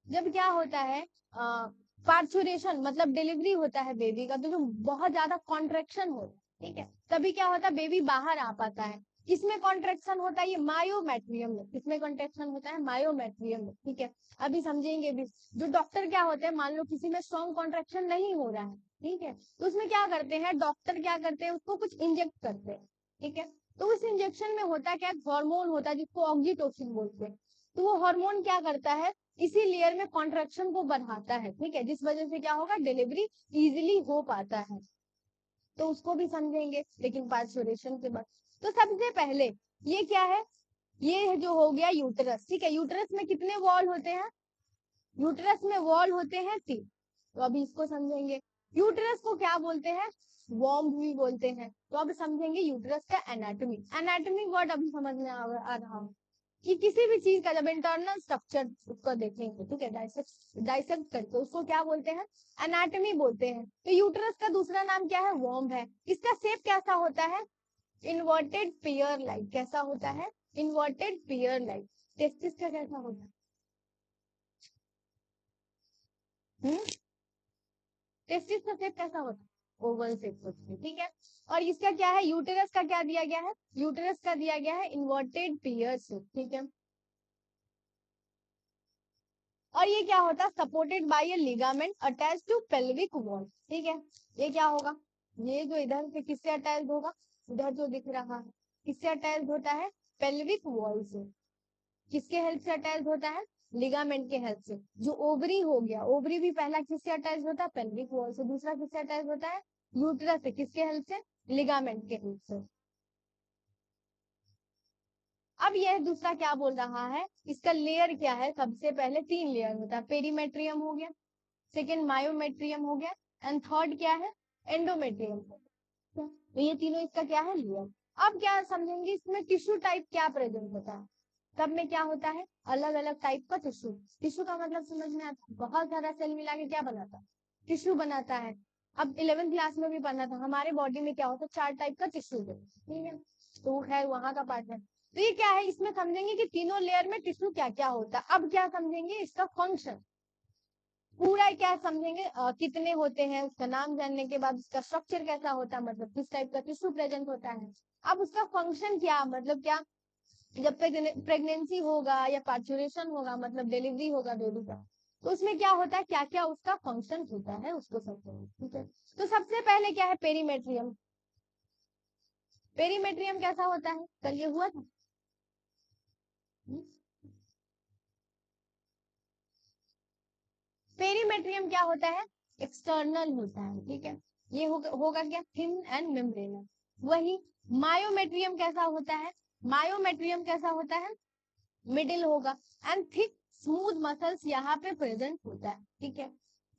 जब क्या होता है, पार्चुरेशन मतलब डिलीवरी होता है बेबी का, तो जो बहुत ज्यादा कॉन्ट्रेक्शन होता है, ठीक है, तभी क्या होता है, बेबी बाहर आ पाता है। इसमें कॉन्ट्रेक्शन होता है, ये मायोमेट्रियम में, इसमें कॉन्ट्रेक्शन होता है मायोमेट्रियम में, ठीक है। अभी समझेंगे भी। जो डॉक्टर क्या होते हैं, मान लो किसी में स्ट्रॉन्ग कॉन्ट्रेक्शन नहीं हो रहा है, ठीक है, तो उसमें क्या करते हैं डॉक्टर, क्या करते हैं, उसको कुछ इंजेक्ट करते हैं, ठीक है। तो उस इंजेक्शन में होता क्या, हार्मोन होता है जिसको ऑक्सीटोसिन बोलते हैं। तो वो हार्मोन क्या करता है, इसी लेयर में कॉन्ट्रैक्शन को बढ़ाता है, ठीक है, जिस वजह से क्या होगा, डिलीवरी इजीली हो पाता है। तो उसको भी समझेंगे, लेकिन पार्चुरेशन के बाद। तो सबसे पहले ये क्या है, ये जो हो गया यूटरस, ठीक है। यूटरस में कितने वॉल होते हैं, यूटरस में वॉल होते हैं 3। तो अभी इसको समझेंगे। यूटरस को क्या बोलते हैं, वॉर्म भी बोलते हैं। तो अब समझेंगे यूटरस का एनाटॉमी। एनाटॉमी वर्ड अभी समझ में आ रहा है कि किसी भी चीज का जब इंटरनल स्ट्रक्चर उसको देखेंगे, ठीक है, डाइसेक्ट करके उसको क्या बोलते हैं, एनाटॉमी बोलते हैं। तो यूटरस का दूसरा नाम क्या है, वॉर्म है। इसका शेप कैसा होता है, इन्वर्टेड पेयर लाइक। कैसा होता है, इन्वर्टेड पेयर लाइक। टेस्टिस का कैसा होता है, टेस्टिस का शेप कैसा होता है, ओवल शेप होता है, ठीक है। और इसका क्या है, यूटेरस का क्या दिया गया है, यूटेरस का दिया गया है इन्वर्टेड पेयर शेप, ठीक है। और ये क्या होता है, supported by a ligament attach to pelvic wall, ठीक है। ये क्या होगा, ये जो इधर से किससे अटैच होगा, इधर जो दिख रहा है किससे अटैच होता है, पेल्विक वॉल से। किसके हेल्प से अटैच होता है, लिगामेंट के हेल्प से। जो ओवरी हो गया, ओवरी भी पहला किससे अटैच होता है, पेल्विक वॉल से। दूसरा किससे अटैच होता है, यूट्रस से। किसके हेल्प से, लिगामेंट के हेल्प से। अब यह दूसरा क्या बोल रहा है, इसका लेयर क्या है, सबसे पहले 3 लेयर होता है। पेरीमेट्रियम हो गया, सेकेंड मायोमेट्रियम हो गया, एंड थर्ड क्या है, एंडोमेट्रियम। तो ये तीनों इसका क्या है, लेयर। अब क्या समझेंगे, इसमें टिश्यू टाइप क्या प्रेजेंट होता है, सब में क्या होता है, अलग अलग टाइप का टिश्यू। टिश्यू का मतलब समझ में आता है, बहुत सारा सेल मिला के क्या बनाता है, टिश्यू बनाता है। अब 11th क्लास में भी पढ़ना था, हमारे बॉडी में क्या होता है, 4 टाइप का टिश्यू, ठीक है। तो वो खैर वहां का पार्ट है। तो ये क्या है, इसमें समझेंगे कि तीनों लेयर में टिश्यू क्या क्या होता है। अब क्या समझेंगे, इसका फंक्शन पूरा क्या समझेंगे, कितने होते हैं, उसका नाम जानने के बाद उसका स्ट्रक्चर कैसा होता है, मतलब किस टाइप का टिश्यू प्रेजेंट होता है। अब उसका फंक्शन क्या, मतलब क्या, जब प्रेगनेंसी होगा या पार्चुरेशन होगा, मतलब डिलीवरी होगा बेबी का, तो उसमें क्या होता है, क्या क्या उसका फंक्शन होता है उसको समझेंगे, ठीक है। तो सबसे पहले क्या है, पेरीमेट्रियम। पेरीमेट्रियम कैसा होता है, कल ये हुआ था। पेरीमेट्रियम क्या होता है, एक्सटर्नल होता है, ठीक है। ये होगा क्या, थिन एंड मेम्ब्रेनस। वही मायोमेट्रियम कैसा होता है, मायोमेट्रियम कैसा होता है, मिडिल होगा, एंड थिक स्मूथ मसल्स यहाँ पे प्रेजेंट होता है, ठीक है।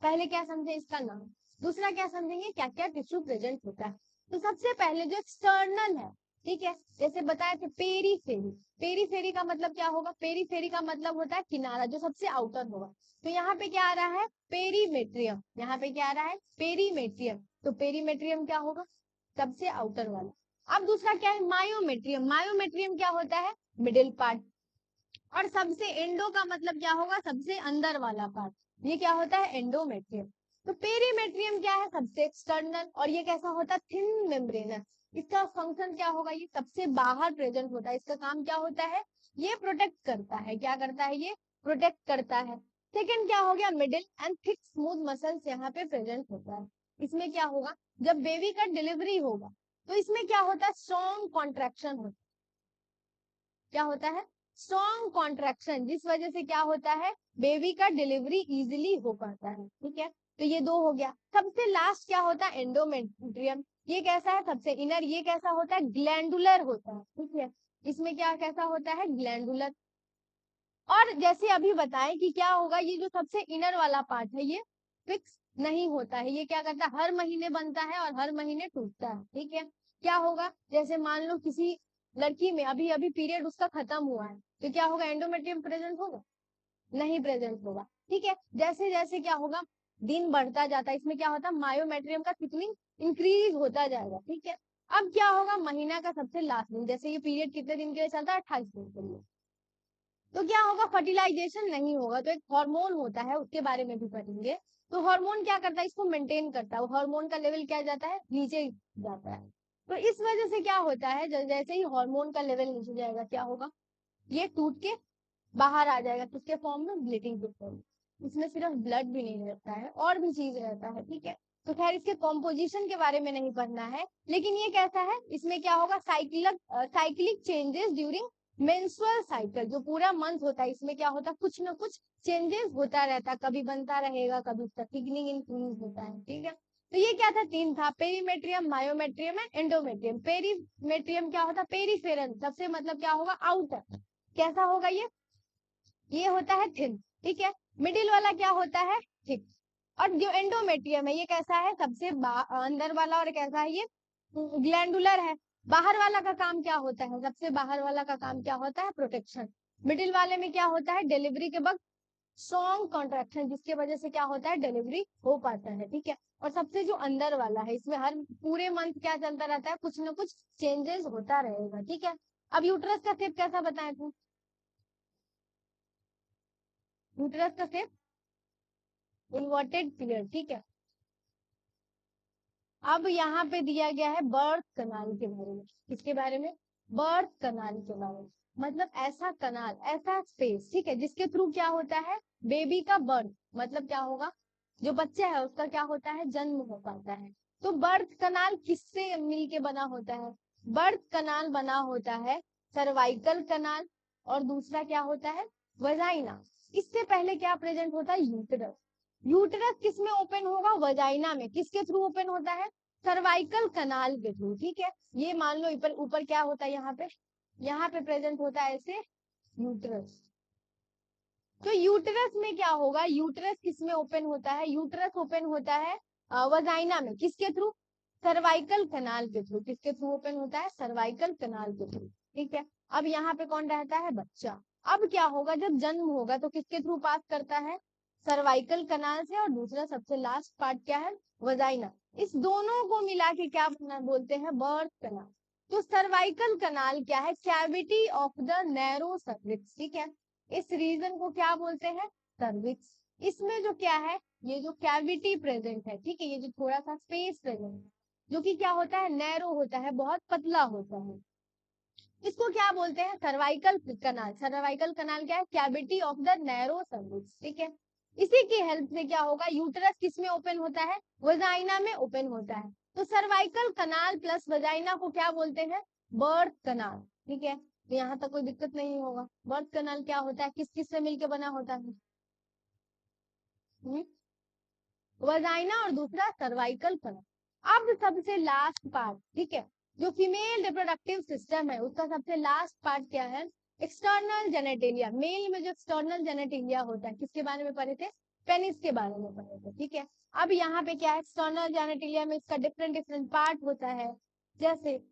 पहले क्या समझे इसका नाम, दूसरा क्या समझेंगे क्या क्या टिश्यू प्रेजेंट होता है। तो सबसे पहले जो एक्सटर्नल है, ठीक है, जैसे बताए थे पेरीफेरी, पेरीफेरी का मतलब क्या होगा, पेरीफेरी का मतलब होता है किनारा, जो सबसे आउटर होगा। तो यहाँ पे क्या आ रहा है, पेरीमेट्रियम, यहाँ पे क्या आ रहा है, पेरीमेट्रियम। तो पेरीमेट्रियम क्या होगा, सबसे आउटर वाला। अब दूसरा क्या है, मायोमेट्रियम, मायोमेट्रियम क्या होता है, मिडिल पार्ट। और सबसे एंडो का मतलब क्या होगा, सबसे अंदर वाला पार्ट, ये क्या होता है, एंडोमेट्रियम। तो पेरीमेट्रियम क्या है, सबसे एक्सटर्नल, और ये कैसा होता है, थिन मेम्ब्रेनस। इसका फंक्शन क्या होगा, ये सबसे बाहर प्रेजेंट होता है, इसका काम क्या होता है, ये प्रोटेक्ट करता है, क्या करता है, ये प्रोटेक्ट करता है। सेकेंड क्या हो गया, middle and thick smooth muscles यहाँ पे प्रेजेंट होता है। इसमें क्या होगा, जब बेबी का डिलीवरी होगा तो इसमें क्या होता है, स्ट्रॉन्ग कॉन्ट्रैक्शन होता है, क्या होता है, स्ट्रॉन्ग कॉन्ट्रैक्शन, जिस वजह से क्या होता है, बेबी का डिलीवरी इजीली हो पाता है, ठीक है। तो ये दो हो गया। सबसे लास्ट क्या होता है, एंडोमेट्रियम, ये कैसा है, सबसे इनर, ये कैसा होता है, ग्लैंडुलर होता है, ठीक है। इसमें क्या कैसा होता है, ग्लैंडुलर। और जैसे अभी बताएं कि क्या होगा, ये जो सबसे इनर वाला पार्ट है ये फिक्स नहीं होता है, ये क्या करता है, हर महीने बनता है और हर महीने टूटता है, ठीक है। क्या होगा, जैसे मान लो किसी लड़की में अभी अभी पीरियड उसका खत्म हुआ है, तो क्या होगा, एंडोमेट्रियम प्रेजेंट होगा, नहीं प्रेजेंट होगा, ठीक है। जैसे जैसे क्या होगा, दिन बढ़ता जाता है, इसमें क्या होता है, मायोमेट्रियम का थिकनिंग इंक्रीज होता जाएगा, ठीक है। अब क्या होगा, महीना का सबसे लास्ट दिन, जैसे ये पीरियड कितने दिन के लिए चलता है, 28 दिन के लिए, तो क्या होगा, फर्टिलाइजेशन नहीं होगा। तो एक हार्मोन होता है, उसके बारे में भी पढ़ेंगे। तो हार्मोन क्या करता है, इसको मेंटेन करता है, हार्मोन का लेवल क्या जाता है, नीचे जाता है। तो इस वजह से क्या होता है, जैसे ही हार्मोन का लेवल नीचे जाएगा, क्या होगा, ये टूट के बाहर आ जाएगा, किसके फॉर्म में, ब्लीडिंग के फॉर्म में। इसमें सिर्फ ब्लड भी नहीं रहता है, और भी चीज रहता है, ठीक है। तो खैर इसके कॉम्पोजिशन के बारे में नहीं पढ़ना है, लेकिन ये कैसा है, इसमें क्या होगा, cyclic changes during menstrual cycle, जो पूरा मंथ होता है, इसमें क्या होता है, कुछ ना कुछ चेंजेस होता रहता है, कभी बनता रहेगा, कभी उसका थिकनिंग इंक्रीज होता है, ठीक है। तो ये क्या था, तीन था, perimetrium, myometrium and endometrium. Perimetrium क्या होता है, पेरीफेरल, सबसे मतलब क्या होगा, आउटर, कैसा होगा ये होता है थिन, ठीक है। मिडिल वाला क्या होता है, थिक। और जो एंडोमेट्रियम है, ये कैसा है, सबसे अंदर वाला, और कैसा है, ये ग्लैंडुलर है। बाहर वाला का काम क्या होता है, सबसे बाहर वाला का काम क्या होता है, प्रोटेक्शन। मिडिल वाले में क्या होता है, डिलीवरी के वक्त स्ट्रॉन्ग कॉन्ट्रैक्शन, जिसकी वजह से क्या होता है, डिलीवरी हो पाता है, ठीक है। और सबसे जो अंदर वाला है, इसमें हर पूरे मंथ क्या चलता रहता है, कुछ ना कुछ चेंजेस होता रहेगा, ठीक है। अब यूट्रस का शेप कैसा बताए थे, यूट्रस का शेप इन्वर्टेड पियर, ठीक है। अब यहाँ पे दिया गया है बर्थ कनाल के बारे में, किसके बारे में, बर्थ कनाल के बारे में। मतलब ऐसा कनाल, ऐसा स्पेस, ठीक है, जिसके थ्रू क्या होता है, बेबी का बर्थ, मतलब क्या होगा, जो बच्चा है उसका क्या होता है, जन्म हो पाता है। तो बर्थ कनाल किससे मिलके बना होता है, बर्थ कनाल बना होता है सर्वाइकल कनाल, और दूसरा क्या होता है, वजाइना। इससे पहले क्या प्रेजेंट होता है, यूटरस। यूटरस किस में ओपन होगा, वजाइना में, किसके थ्रू ओपन होता है, सर्वाइकल कनाल के थ्रू, ठीक है। ये मान लो ऊपर ऊपर क्या होता है, यहाँ पे प्रेजेंट होता है ऐसे यूटरस। तो यूटरस में क्या होगा, यूटरस किस में ओपन होता है, यूटरस ओपन होता है वजाइना में, किसके थ्रू, सर्वाइकल कनाल के थ्रू, किसके थ्रू ओपन होता है, सर्वाइकल कनाल के थ्रू, ठीक है। अब यहाँ पे कौन रहता है, बच्चा। अब क्या होगा, जब जन्म होगा तो किसके थ्रू पास करता है, सर्वाइकल कनाल से, और दूसरा सबसे लास्ट पार्ट क्या है, वजाइना। इस दोनों को मिला के क्या बोलते हैं, बर्थ कनाल। तो सर्वाइकल कनाल क्या है, cavity of the narrow cervix, ठीक है। इस रीजन को क्या बोलते हैं, सर्विक्स। इसमें जो क्या है, ये जो कैविटी प्रेजेंट है, ठीक है, ये जो थोड़ा सा स्पेस प्रेजेंट है, जो कि क्या होता है, नैरो होता है, बहुत पतला होता है, इसको क्या बोलते हैं, सर्वाइकल कनाल। सर्वाइकल कनाल क्या है, cavity of the narrow cervix, ठीक है। इसी की हेल्प से क्या होगा, यूटरस किस में ओपन होता है, वजाइना में ओपन होता है। तो सर्वाइकल कनाल प्लस वजाइना को क्या बोलते हैं, बर्थ कनाल, ठीक है। तो यहाँ तक कोई दिक्कत नहीं होगा। बर्थ कनाल क्या होता है, किस किस से मिलकर बना होता है, वजाइना और दूसरा सर्वाइकल कनाल। अब सबसे लास्ट पार्ट, ठीक है, जो फीमेल रिप्रोडक्टिव सिस्टम है उसका सबसे लास्ट पार्ट क्या है, एक्सटर्नल जेनेटेलिया। मेल में जो एक्सटर्नल जेनेटेलिया होता है, किसके बारे में पढ़े थे, पेनिस के बारे में पढ़े थे, ठीक है। अब यहाँ पे क्या है, एक्सटर्नल जेनेटेलिया में इसका डिफरेंट डिफरेंट पार्ट होता है, जैसे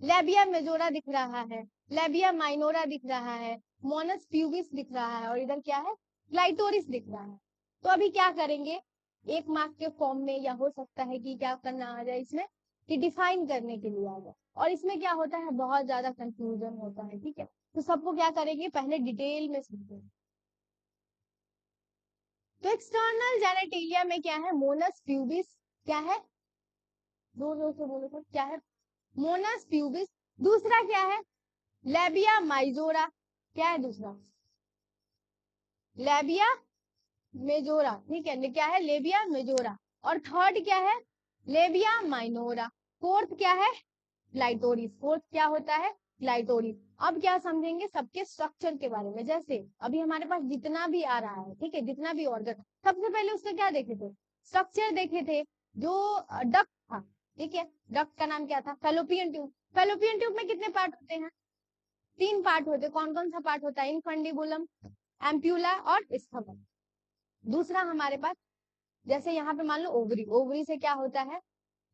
लेबिया मेजोरा दिख रहा है, लेबिया माइनोरा दिख रहा है, मोनस प्यूबिस दिख रहा है, और इधर क्या है, क्लाइटोरिस दिख रहा है। तो अभी क्या करेंगे, एक मार्क के फॉर्म में, या हो सकता है कि क्या करना आ जाए इसमें, कि डिफाइन करने के लिए आ जाए, और इसमें क्या होता है, बहुत ज्यादा कंफ्यूजन होता है, ठीक है। तो सबको क्या करेंगे, पहले डिटेल में समझेंगे। तो एक्सटर्नल जेनेटेलिया में क्या है, मोनस प्यूबिस, क्या है, जोर जोर से बोलो तो, क्या है, मोनस प्यूबिस। दूसरा क्या है, लेबिया माइजोरा, क्या है दूसरा, लेबिया मेजोरा, ठीक है, क्या है, लेबिया मेजोरा। और थर्ड क्या है, लेबिया माइनोरा। फोर्थ क्या है, क्लाइटोरिस। फोर्थ क्या होता है, क्लाइटोरिस। अब क्या समझेंगे, सबके स्ट्रक्चर के बारे में। जैसे अभी हमारे पास जितना भी आ रहा है, ठीक है, जितना भी ऑर्गन, सबसे पहले उसके क्या देखे थे, स्ट्रक्चर देखे थे। जो डक्ट था, ठीक है, डक्ट का नाम क्या था, फेलोपियन ट्यूब। फेलोपियन ट्यूब में कितने पार्ट होते हैं, 3 पार्ट होते हैं। कौन कौन सा पार्ट होता है, इनफंडिबुलम, एम्प्यूला और स्थमन। दूसरा हमारे पास, जैसे यहाँ पे मान लो ओवरी, ओवरी से क्या होता है,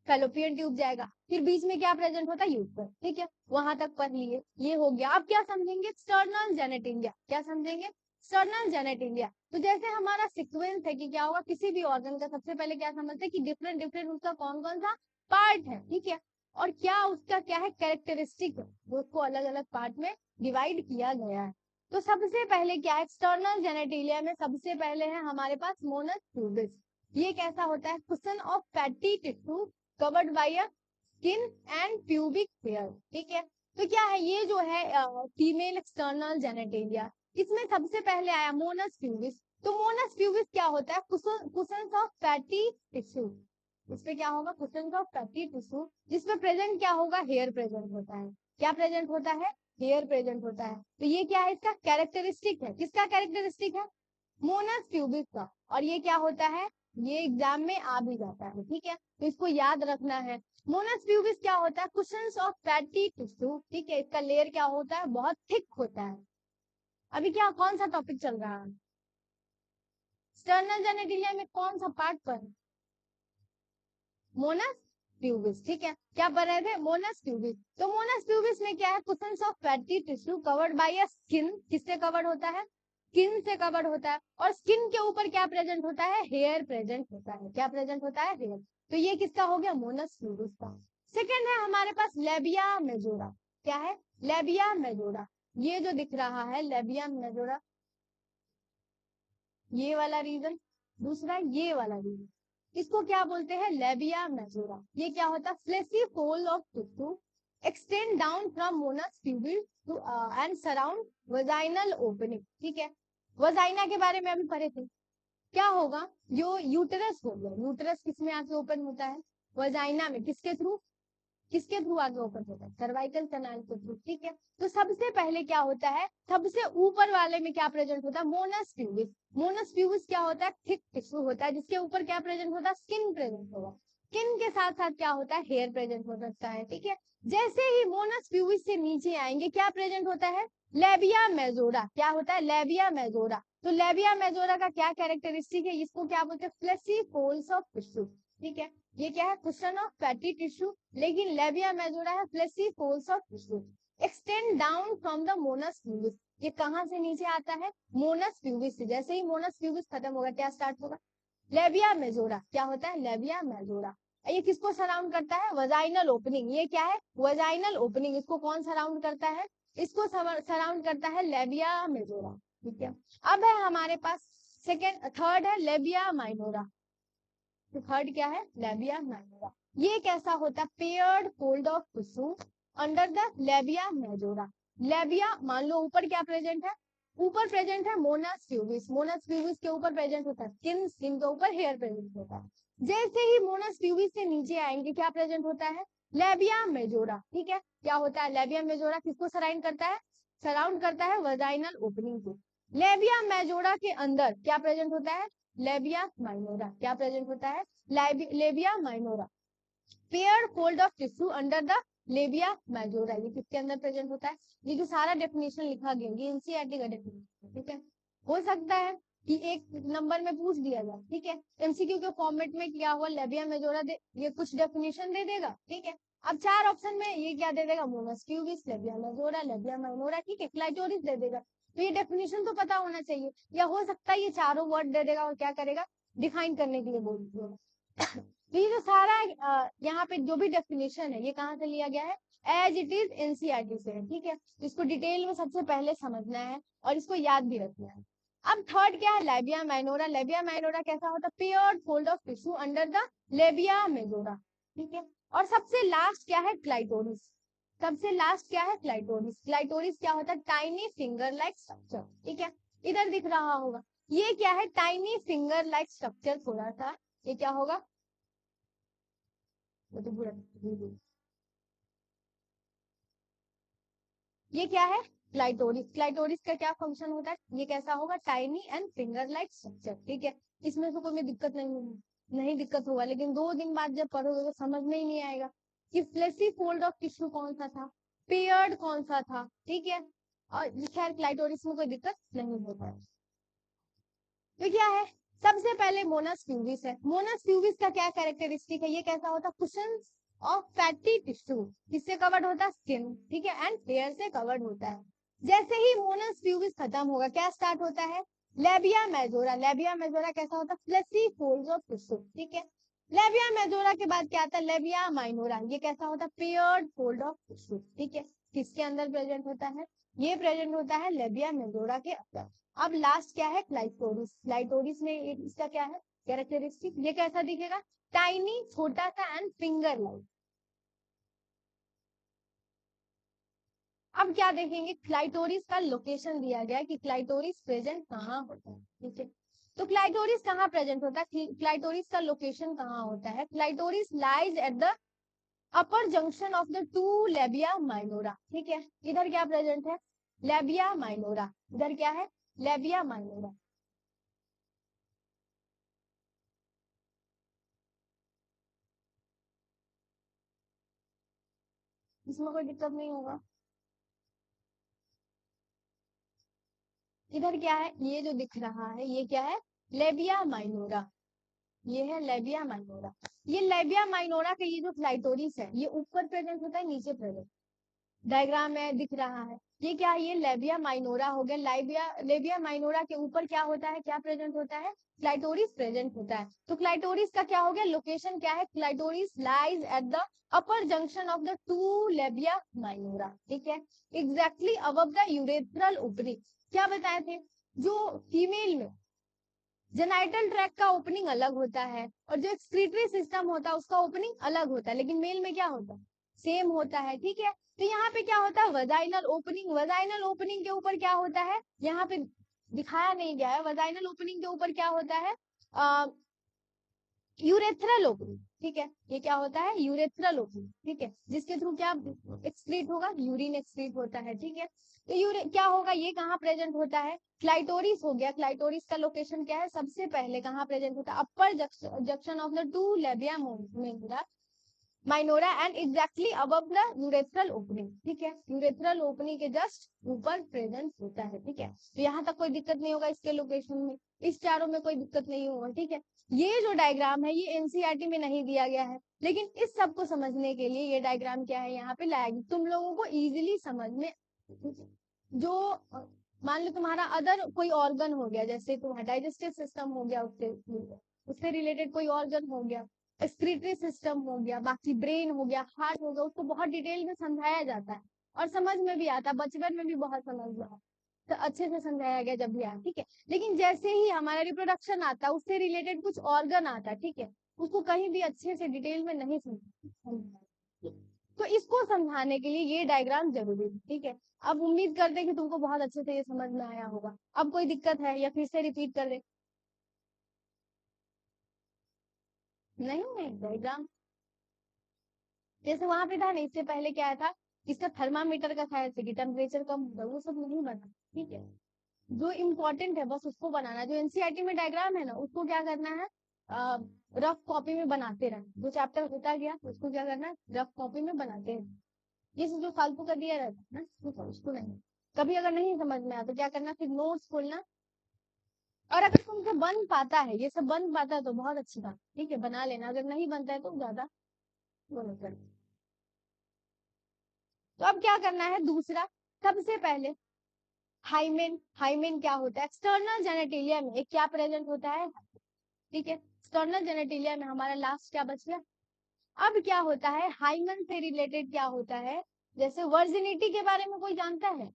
फेलोपियन ट्यूब जाएगा, फिर बीच में क्या प्रेजेंट होता है, यूट्रस, ठीक है, वहां तक पढ़ लिए, ये हो गया। अब क्या समझेंगे, एक्सटर्नल जेनेटेलिया। क्या समझेंगे, एक्सटर्नल जेनेटेलिया। तो जैसे हमारा सीक्वेंस है कि क्या होगा, किसी भी ऑर्गन का सबसे पहले क्या समझते हैं कि डिफरेंट डिफरेंट उसका कौन कौन सा पार्ट है, ठीक है, और क्या उसका क्या है, कैरेक्टरिस्टिक है, उसको अलग अलग पार्ट में डिवाइड किया गया है। तो सबसे पहले क्या है, एक्सटर्नल जेनेटेलिया में सबसे पहले है हमारे पास मोनस प्यूबिस। ये कैसा होता है, cushion of fatty tissue covered by a skin and pubic hair, ठीक है। तो क्या है, ये जो है फीमेल एक्सटर्नल जेनेटेलिया, इसमें सबसे पहले आया मोनस प्यूबिस। तो मोनस प्यूबिस क्या होता है, कुशन ऑफ फैटी टिश्यू। इसमें क्या होगा, कुशन ऑफ फैटी टिश्यू, जिसमें प्रेजेंट क्या होगा, हेयर प्रेजेंट होता है। क्या प्रेजेंट होता है, हेयर प्रेजेंट होता है। तो ये क्या है, इसका कैरेक्टरिस्टिक है, किसका कैरेक्टरिस्टिक है, मोनस प्यूबिस का। और ये क्या होता है, ये एग्जाम में आ भी जाता है, ठीक है, तो इसको याद रखना है। मोनस प्यूबिस क्या होता है, कुशन्स ऑफ फैटी टिश्यू, ठीक है, इसका लेयर क्या होता है, बहुत थिक होता है। अभी क्या, कौन सा टॉपिक चल रहा है, एक्सटर्नल जेनेटिलिया में कौन सा पार्ट पर, मोनस प्यूबिस, ठीक है, क्या पढ़ रहे थे, मोनस प्यूबिस। तो मोनस प्यूबिस में क्या है, cushions of fatty tissue covered by a skin, किससे कवर्ड होता है, स्किन से कवर्ड होता है। और स्किन के ऊपर क्या प्रेजेंट होता है, हेयर प्रेजेंट होता है। क्या प्रेजेंट होता है, हेयर। तो ये किसका हो गया, मोनस प्यूबिस का। सेकेंड है हमारे पास लेबिया मेजोरा। क्या है, लेबिया मेजोरा। ये जो दिख रहा है लेबिया मेजोरा, ये वाला रीजन, दूसरा ये वाला रीजन, इसको क्या बोलते हैं, लेबिया मेजोरा। ये क्या होता है, fleshy fold of tissue extend down from mons pubis to and surround vaginal opening, ठीक है। वजाइना के बारे में अभी पढ़े थे, क्या होगा, जो यूटरस हो गया, यूटरस किसमें आके ओपन होता है, वजाइना में, किसके थ्रू, किसके थ्रू आगे ओपन होता है, सर्वाइकल कैनाल के थ्रू, ठीक है। तो सबसे पहले क्या होता है, सबसे ऊपर वाले में क्या प्रेजेंट होता है, मोनस प्यूबिस। मोनस प्यूबिस क्या होता है, थिक टिश्यू होता है, जिसके ऊपर क्या प्रेजेंट होता है, स्किन प्रेजेंट होगा। स्किन के साथ साथ क्या होता है, हेयर प्रेजेंट हो सकता है, ठीक है। जैसे ही मोनस प्यूबिस से नीचे आएंगे, क्या प्रेजेंट होता है, लेबिया मेजोरा। क्या होता है, लेबिया मेजोरा। तो लेबिया मेजोरा का क्या कैरेक्टरिस्टिक है, इसको क्या बोलते हैं, फ्लेशी फोल्ड्स ऑफ टिश्यू, ठीक है। ये क्या है, कुशन ऑफ फैटी टिश्यू, लेकिन लेबिया मेजोरा है fleshy folds of tissue extend down from the Moonis pubis. ये कहां से नीचे आता है, मोनस प्यूबिस से। जैसे ही मोनस प्यूबिस खत्म होगा, क्या स्टार्ट होगा, लेबिया मेजोरा। क्या होता है, लेबिया मेजोरा। ये किसको सराउंड करता है, वजाइनल ओपनिंग। ये क्या है, वजाइनल ओपनिंग। इसको कौन सराउंड करता है, इसको सराउंड करता है लेबिया मेजोरा, ठीक है। अब है हमारे पास सेकेंड, थर्ड है लेबिया माइनोरा। तो थर्ड क्या है, लेबिया माइनोरा। ये कैसा होता है, paired fold of tissue under the labia majora. लेबिया मान लो ऊपर क्या प्रेजेंट है, ऊपर प्रेजेंट है मोनस प्यूबिस। मोनस प्यूबिस के ऊपर प्रेजेंट होता है स्किन, स्किन के ऊपर हेयर प्रेजेंट होता है। जैसे ही मोनस प्यूबिस से नीचे आएंगे, क्या प्रेजेंट होता है, लेबिया मेजोरा, ठीक है। क्या होता है, लेबिया मेजोरा किसको सराउंड करता है, सराउंड करता है वजाइनल ओपनिंग को। लेबिया मेजोरा के अंदर क्या प्रेजेंट होता है, लेबिया माइनोरा। क्या प्रेजेंट होता है, labia minora. Paired fold of tissue under the labia majora, ये किसके अंदर प्रेजेंट होता है? ये जो सारा डेफिनेशन लिखा गया ये एनसीईआरटी का डेफिनेशन, ठीक है। हो सकता है कि एक नंबर में पूछ दिया जाए, ठीक है, एमसीक्यू के फॉर्मेट में क्या हुआ, लेबिया मेजोरा दे, ये कुछ डेफिनेशन दे देगा, ठीक है। अब 4 ऑप्शन में ये क्या दे देगा, mons pubis, labia majora, labia minora, ठीक है, क्लाइटोरिस दे देगा। तो ये डेफिनेशन तो पता होना चाहिए, या हो सकता है ये चारों वर्ड दे देगा और क्या करेगा, डिफाइन करने के लिए बोल देगा। तो ये जो सारा यहाँ पे जो भी डेफिनेशन है ये कहाँ से लिया गया है, एज इट इज एनसीईआरटी से है, ठीक है। इसको डिटेल में सबसे पहले समझना है और इसको याद भी रखना है। अब थर्ड क्या है, लेबिया माइनोरा। लेबिया माइनोरा कैसा होता है, paired fold of tissue under the labia majora, ठीक है। और सबसे लास्ट क्या है, क्लाइटोरिस। सबसे लास्ट क्या है, क्लाइटोरिस। क्लाइटोरिस क्या होता है, टाइनी फिंगर लाइक स्ट्रक्चर, ठीक है, इधर दिख रहा होगा। ये क्या है, टाइनी फिंगर लाइक स्ट्रक्चर, थोड़ा सा ये क्या होगा, ये क्या है, क्लाइटोरिस। क्लाइटोरिस का क्या फंक्शन होता है, ये कैसा होगा, tiny and finger like structure, ठीक है। इसमें से कोई दिक्कत नहीं दिक्कत होगा, लेकिन 2 दिन बाद जब पढ़ोगे तो समझ में ही नहीं आएगा कि फ्लेशी फोल्ड ऑफ टिश्यू कौन सा था, पेयर्ड कौन सा था, ठीक है। और खैर क्लाइटोरिस में कोई दिक्कत नहीं होता है। तो क्या है, सबसे पहले मोनस प्यूबिस है। मोनस प्यूबिस का क्या कैरेक्टरिस्टिक है, ये कैसा होता है, कुशन ऑफ फैटी टिश्यू, किससे कवर्ड होता है, स्किन, ठीक है, एंड हेयर से कवर्ड होता है। जैसे ही मोनस प्यूबिस खत्म होगा क्या स्टार्ट होता है, लेबिया मेजोरा। लेबिया मेजोरा कैसा होता है, फ्लेशी फोल्ड्स ऑफ टिश्यू, ठीक है। लेबिया मेजोरा के बाद क्या आता है, लेबिया माइनोरा, ये कैसा होता है, पेयर्ड फोल्ड ऑफ टिश्यू, ठीक है। किसके अंदर प्रेजेंट होता है, ये प्रेजेंट होता है लेबिया मेजोरा के अंदर। अब लास्ट क्या है, क्लाइटोरिस। क्लाइटोरिस में इसका क्या है कैरेक्टरिस्टिक, ये कैसा दिखेगा, टाइनी, छोटा सा एंड फिंगर लाइक। अब क्या देखेंगे, क्लाइटोरिस का लोकेशन दिया गया है कि क्लाइटोरिस प्रेजेंट कहाँ होता है, ठीक है। तो क्लाइटोरिस कहाँ प्रेजेंट होता है, क्लाइटोरिस का लोकेशन कहाँ होता है, clitoris lies at the upper junction of the two labia minora, ठीक है। इधर क्या प्रेजेंट है, लेबिया माइनोरा, इधर क्या है, लेबिया माइनोरा। इसमें कोई दिक्कत नहीं होगा। इधर क्या है, ये जो दिख रहा है ये क्या है, लेबिया माइनोरा, ये है लेबिया माइनोरा। ये लेबिया माइनोरा का ये जो क्लाइटोरिस है ये ऊपर प्रेजेंट होता है, नीचे प्रेजेंट, डायग्राम में दिख रहा है। ये क्या है, ये लेबिया माइनोरा हो गया। लेबिया माइनोरा के ऊपर क्या होता है, क्या प्रेजेंट होता है, क्लाइटोरिस प्रेजेंट होता है। तो क्लाइटोरिस का क्या हो गया, लोकेशन क्या है, clitoris lies at the upper junction of the two labia minora, ठीक है, exactly above the urethral opening. क्या बताए थे, जो फीमेल में जेनाइटल ट्रैक का ओपनिंग अलग होता है और जो एक्सक्रीटरी सिस्टम होता है उसका ओपनिंग अलग होता है, लेकिन मेल में क्या होता है, सेम होता है, ठीक है। तो यहाँ पे क्या होता है, वजाइनल ओपनिंग। वजाइनल ओपनिंग के ऊपर क्या होता है, यहाँ पे दिखाया नहीं गया है, वजाइनल ओपनिंग के ऊपर क्या होता है, यूरेथ्रल ओपनिंग, ठीक है। ये क्या होता है, यूरेथ्रल ओपनिंग, ठीक है, जिसके थ्रू क्या एक्सक्रीट होगा, यूरिन एक्सक्रीट होता है, ठीक है। तो क्या होगा, ये कहाँ प्रेजेंट होता है, क्लाइटोरिस हो गया। क्लाइटोरिस का लोकेशन क्या है, सबसे पहले कहाँ प्रेजेंट होता है, upper junction of the two labia minora and exactly above the urethral opening, ठीक है। यूरेथ्रल ओपनिंग के जस्ट ऊपर प्रेजेंट होता है, ठीक है। तो यहाँ तक कोई दिक्कत नहीं होगा इसके लोकेशन में, इस चारों में कोई दिक्कत नहीं होगा, ठीक है। ये जो डायग्राम है ये एनसीईआरटी में नहीं दिया गया है, लेकिन इस सब को समझने के लिए ये डायग्राम क्या है, यहाँ पे लाया गया तुम लोगों को इजिली समझ में। जो मान लो तुम्हारा अदर कोई ऑर्गन हो गया, जैसे तुम्हारा डाइजेस्टिव सिस्टम हो गया, उससे रिलेटेड कोई ऑर्गन हो गया, एक्सक्रीटरी सिस्टम हो गया, बाकी ब्रेन हो गया, हार्ट हो गया, उसको बहुत डिटेल में समझाया जाता है और समझ में भी आता है, बचपन में भी बहुत समझ में आता है, तो अच्छे से समझाया गया जब भी आया, ठीक है। लेकिन जैसे ही हमारा रिप्रोडक्शन आता है उससे रिलेटेड कुछ ऑर्गन आता है, ठीक है, उसको कहीं भी अच्छे से डिटेल में नहीं समझा, तो इसको समझाने के लिए ये डायग्राम जरूरी है, ठीक है। अब उम्मीद करते हैं कि तुमको बहुत अच्छे से ये समझ में आया होगा। अब कोई दिक्कत है या फिर से रिपीट कर दे, नहीं नहीं डायग्राम जैसे वहां पे था ना, इससे पहले क्या था, इसका थर्मामीटर का था ऐसे कि टेम्परेचर कम होता है, वो सब नहीं बना, ठीक है। जो इम्पोर्टेंट है बस उसको बनाना, जो एनसीईआरटी में डायग्राम है ना उसको क्या करना है, रफ कॉपी में बनाते रहना, जो चैप्टर होता गया उसको क्या करना है, रफ कॉपी में बनाते रहना। ये जो फालतू का दिया रहता है ना उसको नहीं, कभी अगर नहीं समझ में आया तो क्या करना, फिर नोट्स खोलना। और अगर तुमको बन पाता है, ये सब बन पाता है तो बहुत अच्छी बात, ठीक है, बना लेना। अगर नहीं बनता है तो ज्यादा वो नहीं करना। तो अब क्या करना है, दूसरा, सबसे पहले हाइमेन। हाइमेन क्या होता है, एक्सटर्नल जेनेटिलिया में एक क्या प्रेजेंट होता है, ठीक है, एक्सटर्नल जेनेटिलिया में हमारा लास्ट क्या बच गया। अब क्या होता है, हाइमन से रिलेटेड क्या होता है, जैसे वर्जिनिटी के बारे में कोई जानता है,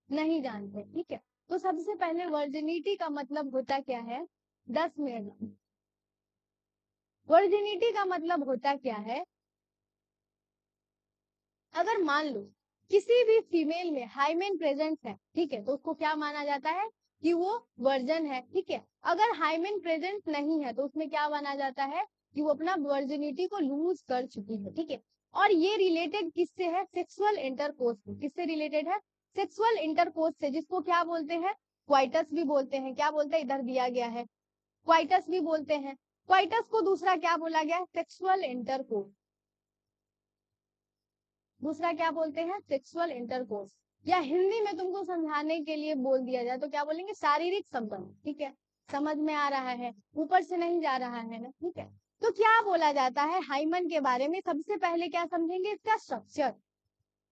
नहीं जानते, ठीक है। तो सबसे पहले वर्जिनिटी का मतलब होता क्या है, 10 मिनट। वर्जिनिटी का मतलब होता क्या है, अगर मान लो किसी भी फीमेल में हाइमेन प्रेजेंट है, ठीक है, तो उसको क्या माना जाता है कि वो वर्जन है, ठीक है। अगर हाइमेन प्रेजेंट नहीं है तो उसमें क्या माना जाता है कि वो अपना वर्जिनिटी को लूज कर चुकी है, ठीक है। और ये रिलेटेड किससे है, सेक्सुअल इंटरकोर्स से। किससे रिलेटेड है, सेक्सुअल इंटरकोर्स से, जिसको क्या बोलते हैं, क्वाइटस भी बोलते हैं। क्या बोलते हैं, इधर दिया गया है, क्वाइटस भी बोलते हैं। क्वाइटस को दूसरा क्या बोला गया है, सेक्सुअल इंटरकोर्स। दूसरा क्या बोलते हैं, सेक्सुअल इंटरकोर्स, या हिंदी में तुमको समझाने के लिए बोल दिया जाए तो क्या बोलेंगे, शारीरिक संबंध, ठीक है। समझ में आ रहा है, ऊपर से नहीं जा रहा है ना, ठीक है। तो क्या बोला जाता है हाइमन के बारे में, सबसे पहले क्या समझेंगे, इसका स्ट्रक्चर।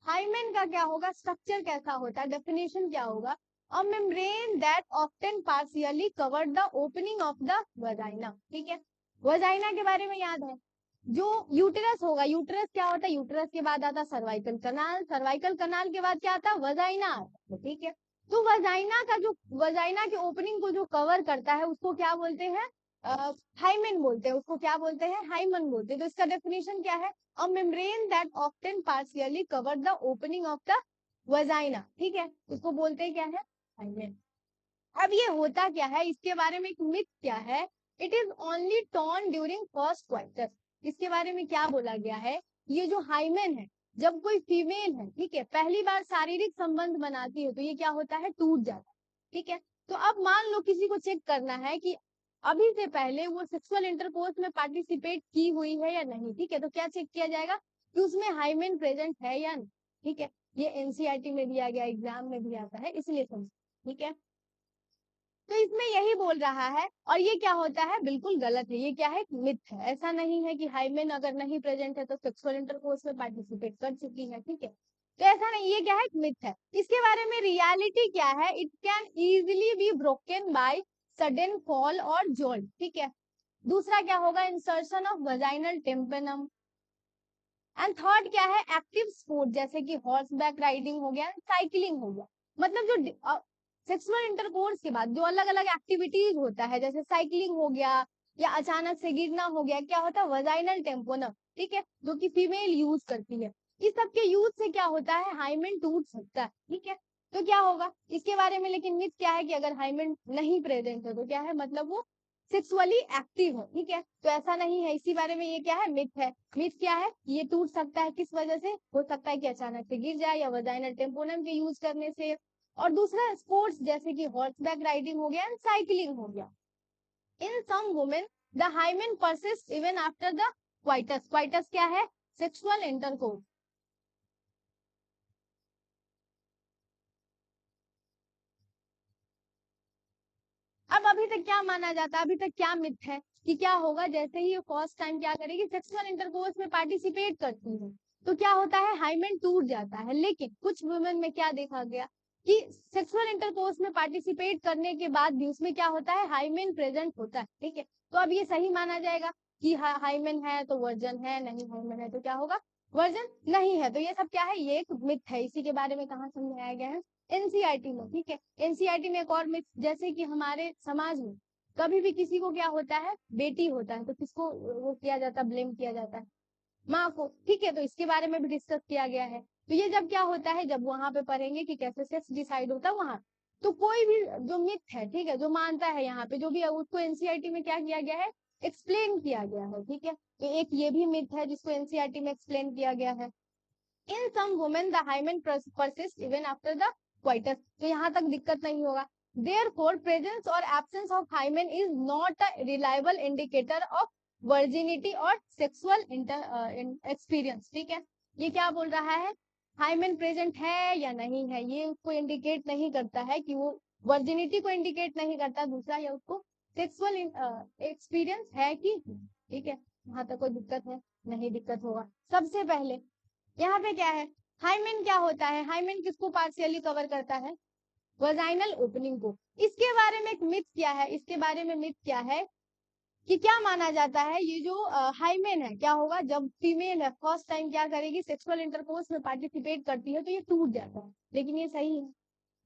हाइमन का क्या होगा, स्ट्रक्चर कैसा होता है, डेफिनेशन क्या होगा, a membrane that often partially covered the opening of the vagina, ठीक है। वजाइना के बारे में याद है, जो यूटेरस होगा, यूटेरस क्या होता है, यूटेरस के बाद आता सर्वाइकल कनाल, सर्वाइकल कनाल के बाद क्या आता है, वजाइना आता है, ठीक है। तो वजाइना का जो, वजाइना के ओपनिंग को जो कवर करता है उसको क्या बोलते हैं, हाइमेन बोलते हैं, उसको क्या बोलते हैं, हाइमन बोलते हैं। तो इसका डेफिनेशन क्या है, a membrane that often partially cover the opening of the vagina, ठीक है, इसको बोलते हैं क्या है, हाइमेन। अब ये होता क्या है, इसके बारे में एक मिथ क्या है, it is only torn during first quarter. इसके बारे में क्या बोला गया है, ये जो हाइमेन है, जब कोई फीमेल है, ठीक है, पहली बार शारीरिक संबंध बनाती है तो ये क्या होता है, टूट जाता है, ठीक है। तो अब मान लो किसी को चेक करना है कि अभी से पहले वो सेक्सुअल इंटरकोर्स में पार्टिसिपेट की हुई है या नहीं, ठीक है, तो क्या चेक किया जाएगा कि उसमें हाइमेन प्रेजेंट है या नहीं, ठीक है। ये एनसीईआरटी में दिया गया, एग्जाम में भी आता है, इसलिए समझ, ठीक है। तो इसमें यही बोल रहा है, और ये क्या होता है, बिल्कुल गलत है, ये क्या है, मिथ है। ऐसा नहीं है कि हाइमेन अगर नहीं प्रेजेंट है तो सेक्सुअल इंटरकोर्स में पार्टिसिपेट कर चुकी है, ठीक है। तो ऐसा नहीं, ये क्या है, मिथ है। इसके बारे में रियलिटी क्या है, it can easily be broken by sudden fall और जोल्ट, ठीक है। दूसरा क्या होगा, insertion of vaginal tampon. And third क्या है, एक्टिव स्पोर्ट, जैसे कि हॉर्स बैक राइडिंग हो गया, साइकिलिंग हो गया। मतलब जो सेक्सुअल इंटरकोर्स के बाद जो अलग अलग एक्टिविटीज होता है, जैसे साइकिलिंग हो गया या अचानक से गिरना हो गया, क्या होता है, वजाइनल टेम्पोनम, ठीक है, जो कि फीमेल यूज करती है। इस सब के यूज से क्या होता है, हाइमेन टूट सकता है, ठीक है। तो क्या होगा इसके बारे में, लेकिन मिथ क्या है कि अगर हाइमेन नहीं प्रेजेंट है तो क्या है, मतलब वो सेक्सुअली एक्टिव है, ठीक है। तो ऐसा नहीं है, इसी बारे में ये क्या है, मिथ है। मिथ क्या है, ये टूट सकता है किस वजह से, हो सकता है कि अचानक से गिर जाए या वजाइनल टेम्पोनम के यूज करने से। और दूसरा स्पोर्ट्स, जैसे कि हॉर्स बैक राइडिंग हो गया, साइकिलिंग हो गया। In some women the hymen persist even after the coitus. Coitus क्या है, सेक्सुअल इंटरकोर्स। अब अभी तक क्या माना जाता है, अभी तक क्या मिथ है कि क्या होगा, जैसे ही फर्स्ट टाइम क्या करेगी, सेक्सुअल इंटरकोर्स में पार्टिसिपेट करती है तो क्या होता है, हाइमेन टूट जाता है। लेकिन कुछ वुमेन में क्या देखा गया कि सेक्सुअल इंटरकोर्स में पार्टिसिपेट करने के बाद भी उसमें क्या होता है, हाइमेन प्रेजेंट होता है, ठीक है। तो अब ये सही माना जाएगा कि हाइमेन है तो वर्जन है, नहीं हाइमेन है तो क्या होगा, वर्जन नहीं है। तो ये सब क्या है, ये एक मिथ है। इसी के बारे में कहाँ समझाया गया है, एनसीईआरटी में, ठीक है। एनसीईआरटी में एक और मिथ, जैसे कि हमारे समाज में कभी भी किसी को क्या होता है, बेटी होता है तो किसको वो किया जाता है, ब्लेम किया जाता है, माँ को, ठीक है। तो इसके बारे में भी डिस्कस किया गया है। तो ये जब क्या होता है, जब वहां पे पढ़ेंगे कि कैसे सेक्स डिसाइड होता है वहां, तो कोई भी जो मिथ है, ठीक है, जो मानता है यहाँ पे जो भी है, उसको एनसीईआरटी में क्या किया गया है, एक्सप्लेन किया गया है, ठीक है। तो एक ये भी मिथ है जिसको एनसीईआरटी में एक्सप्लेन किया गया है। In some women the hymen persist even after the coitus. तो यहाँ तक दिक्कत नहीं होगा। Therefore, presence or absence of hymen is not a reliable indicator of virginity or sexual experience. ठीक है, ये क्या बोल रहा है, हाइमेन प्रेजेंट है या नहीं है, ये उसको इंडिकेट नहीं करता है कि वो वर्जिनिटी को इंडिकेट नहीं करता, दूसरा या उसको सेक्सुअल एक्सपीरियंस है कि, ठीक है, वहां तक कोई दिक्कत है, नहीं दिक्कत होगा। सबसे पहले यहाँ पे क्या है, हाइमेन क्या होता है, हाइमेन किसको पार्शियली कवर करता है, वजाइनल ओपनिंग को। इसके बारे में एक मिथ क्या है, इसके बारे में मिथ क्या है कि क्या माना जाता है, ये जो हाइमेन है क्या होगा, जब फीमेल है फर्स्ट टाइम क्या करेगी, सेक्सुअल इंटरकोर्स में पार्टिसिपेट करती है तो ये टूट जाता है, लेकिन ये सही है,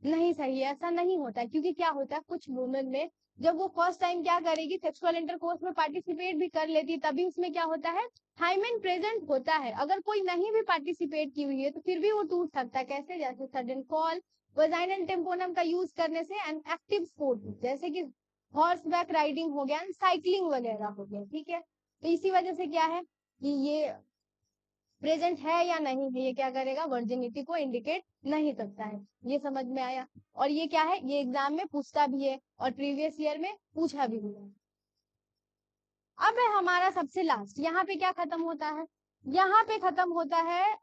नहीं सही है, ऐसा नहीं होता है, क्योंकि क्या होता है कुछ वुमेन में जब वो फर्स्ट टाइम क्या करेगी, सेक्सुअल इंटरकोर्स में पार्टिसिपेट भी कर लेती है, तभी उसमें क्या होता है, हाइमेन प्रेजेंट होता है। अगर कोई नहीं भी पार्टिसिपेट की हुई है तो फिर भी वो टूट सकता है, कैसे, जैसे सडन फॉल, वजाइनल टेम्पोनम का यूज करने से, एंड एक्टिव स्पोर्ट जैसे कि हॉर्स बैक राइडिंग हो गया, साइकिलिंग वगैरह हो गया, ठीक है। तो इसी वजह से क्या है कि ये प्रेजेंट है या नहीं है, ये क्या करेगा, वर्जिनिटी को इंडिकेट नहीं करता है। ये समझ में आया, और ये क्या है, ये एग्जाम में पूछता भी है और प्रीवियस ईयर में पूछा भी हुआ है। अब है हमारा सबसे लास्ट, यहाँ पे क्या खत्म होता है, यहाँ पे खत्म होता है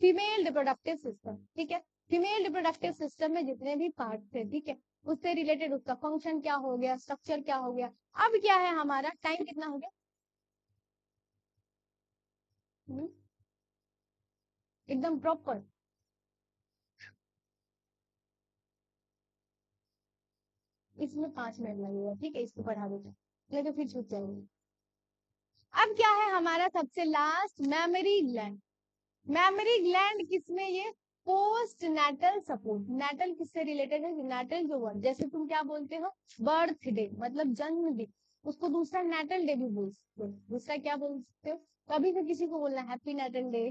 फीमेल रिप्रोडक्टिव सिस्टम, ठीक है। फीमेल रिप्रोडक्टिव सिस्टम में जितने भी पार्ट थे, ठीक है, उससे रिलेटेड उसका फंक्शन क्या हो गया, स्ट्रक्चर क्या हो गया। अब क्या है हमारा, टाइम कितना हो गया, एकदम प्रॉपर, इसमें 5 मिनट लगेगा, ठीक है, इसको बढ़ा देते, नहीं तो फिर छूट जाएंगे। अब क्या है हमारा सबसे last, memory gland. Memory gland किसमें, ये पोस्ट नेटल सपोर्ट, नेटल किससे रिलेटेड है, नेटल जो वर्ड, जैसे तुम क्या बोलते हो, बर्थडे मतलब जन्मदिन, उसको दूसरा नेटल डे भी बोल सकते हो, दूसरा क्या बोल सकते हो, कभी तो किसी को बोलना हैप्पी नेटल डे,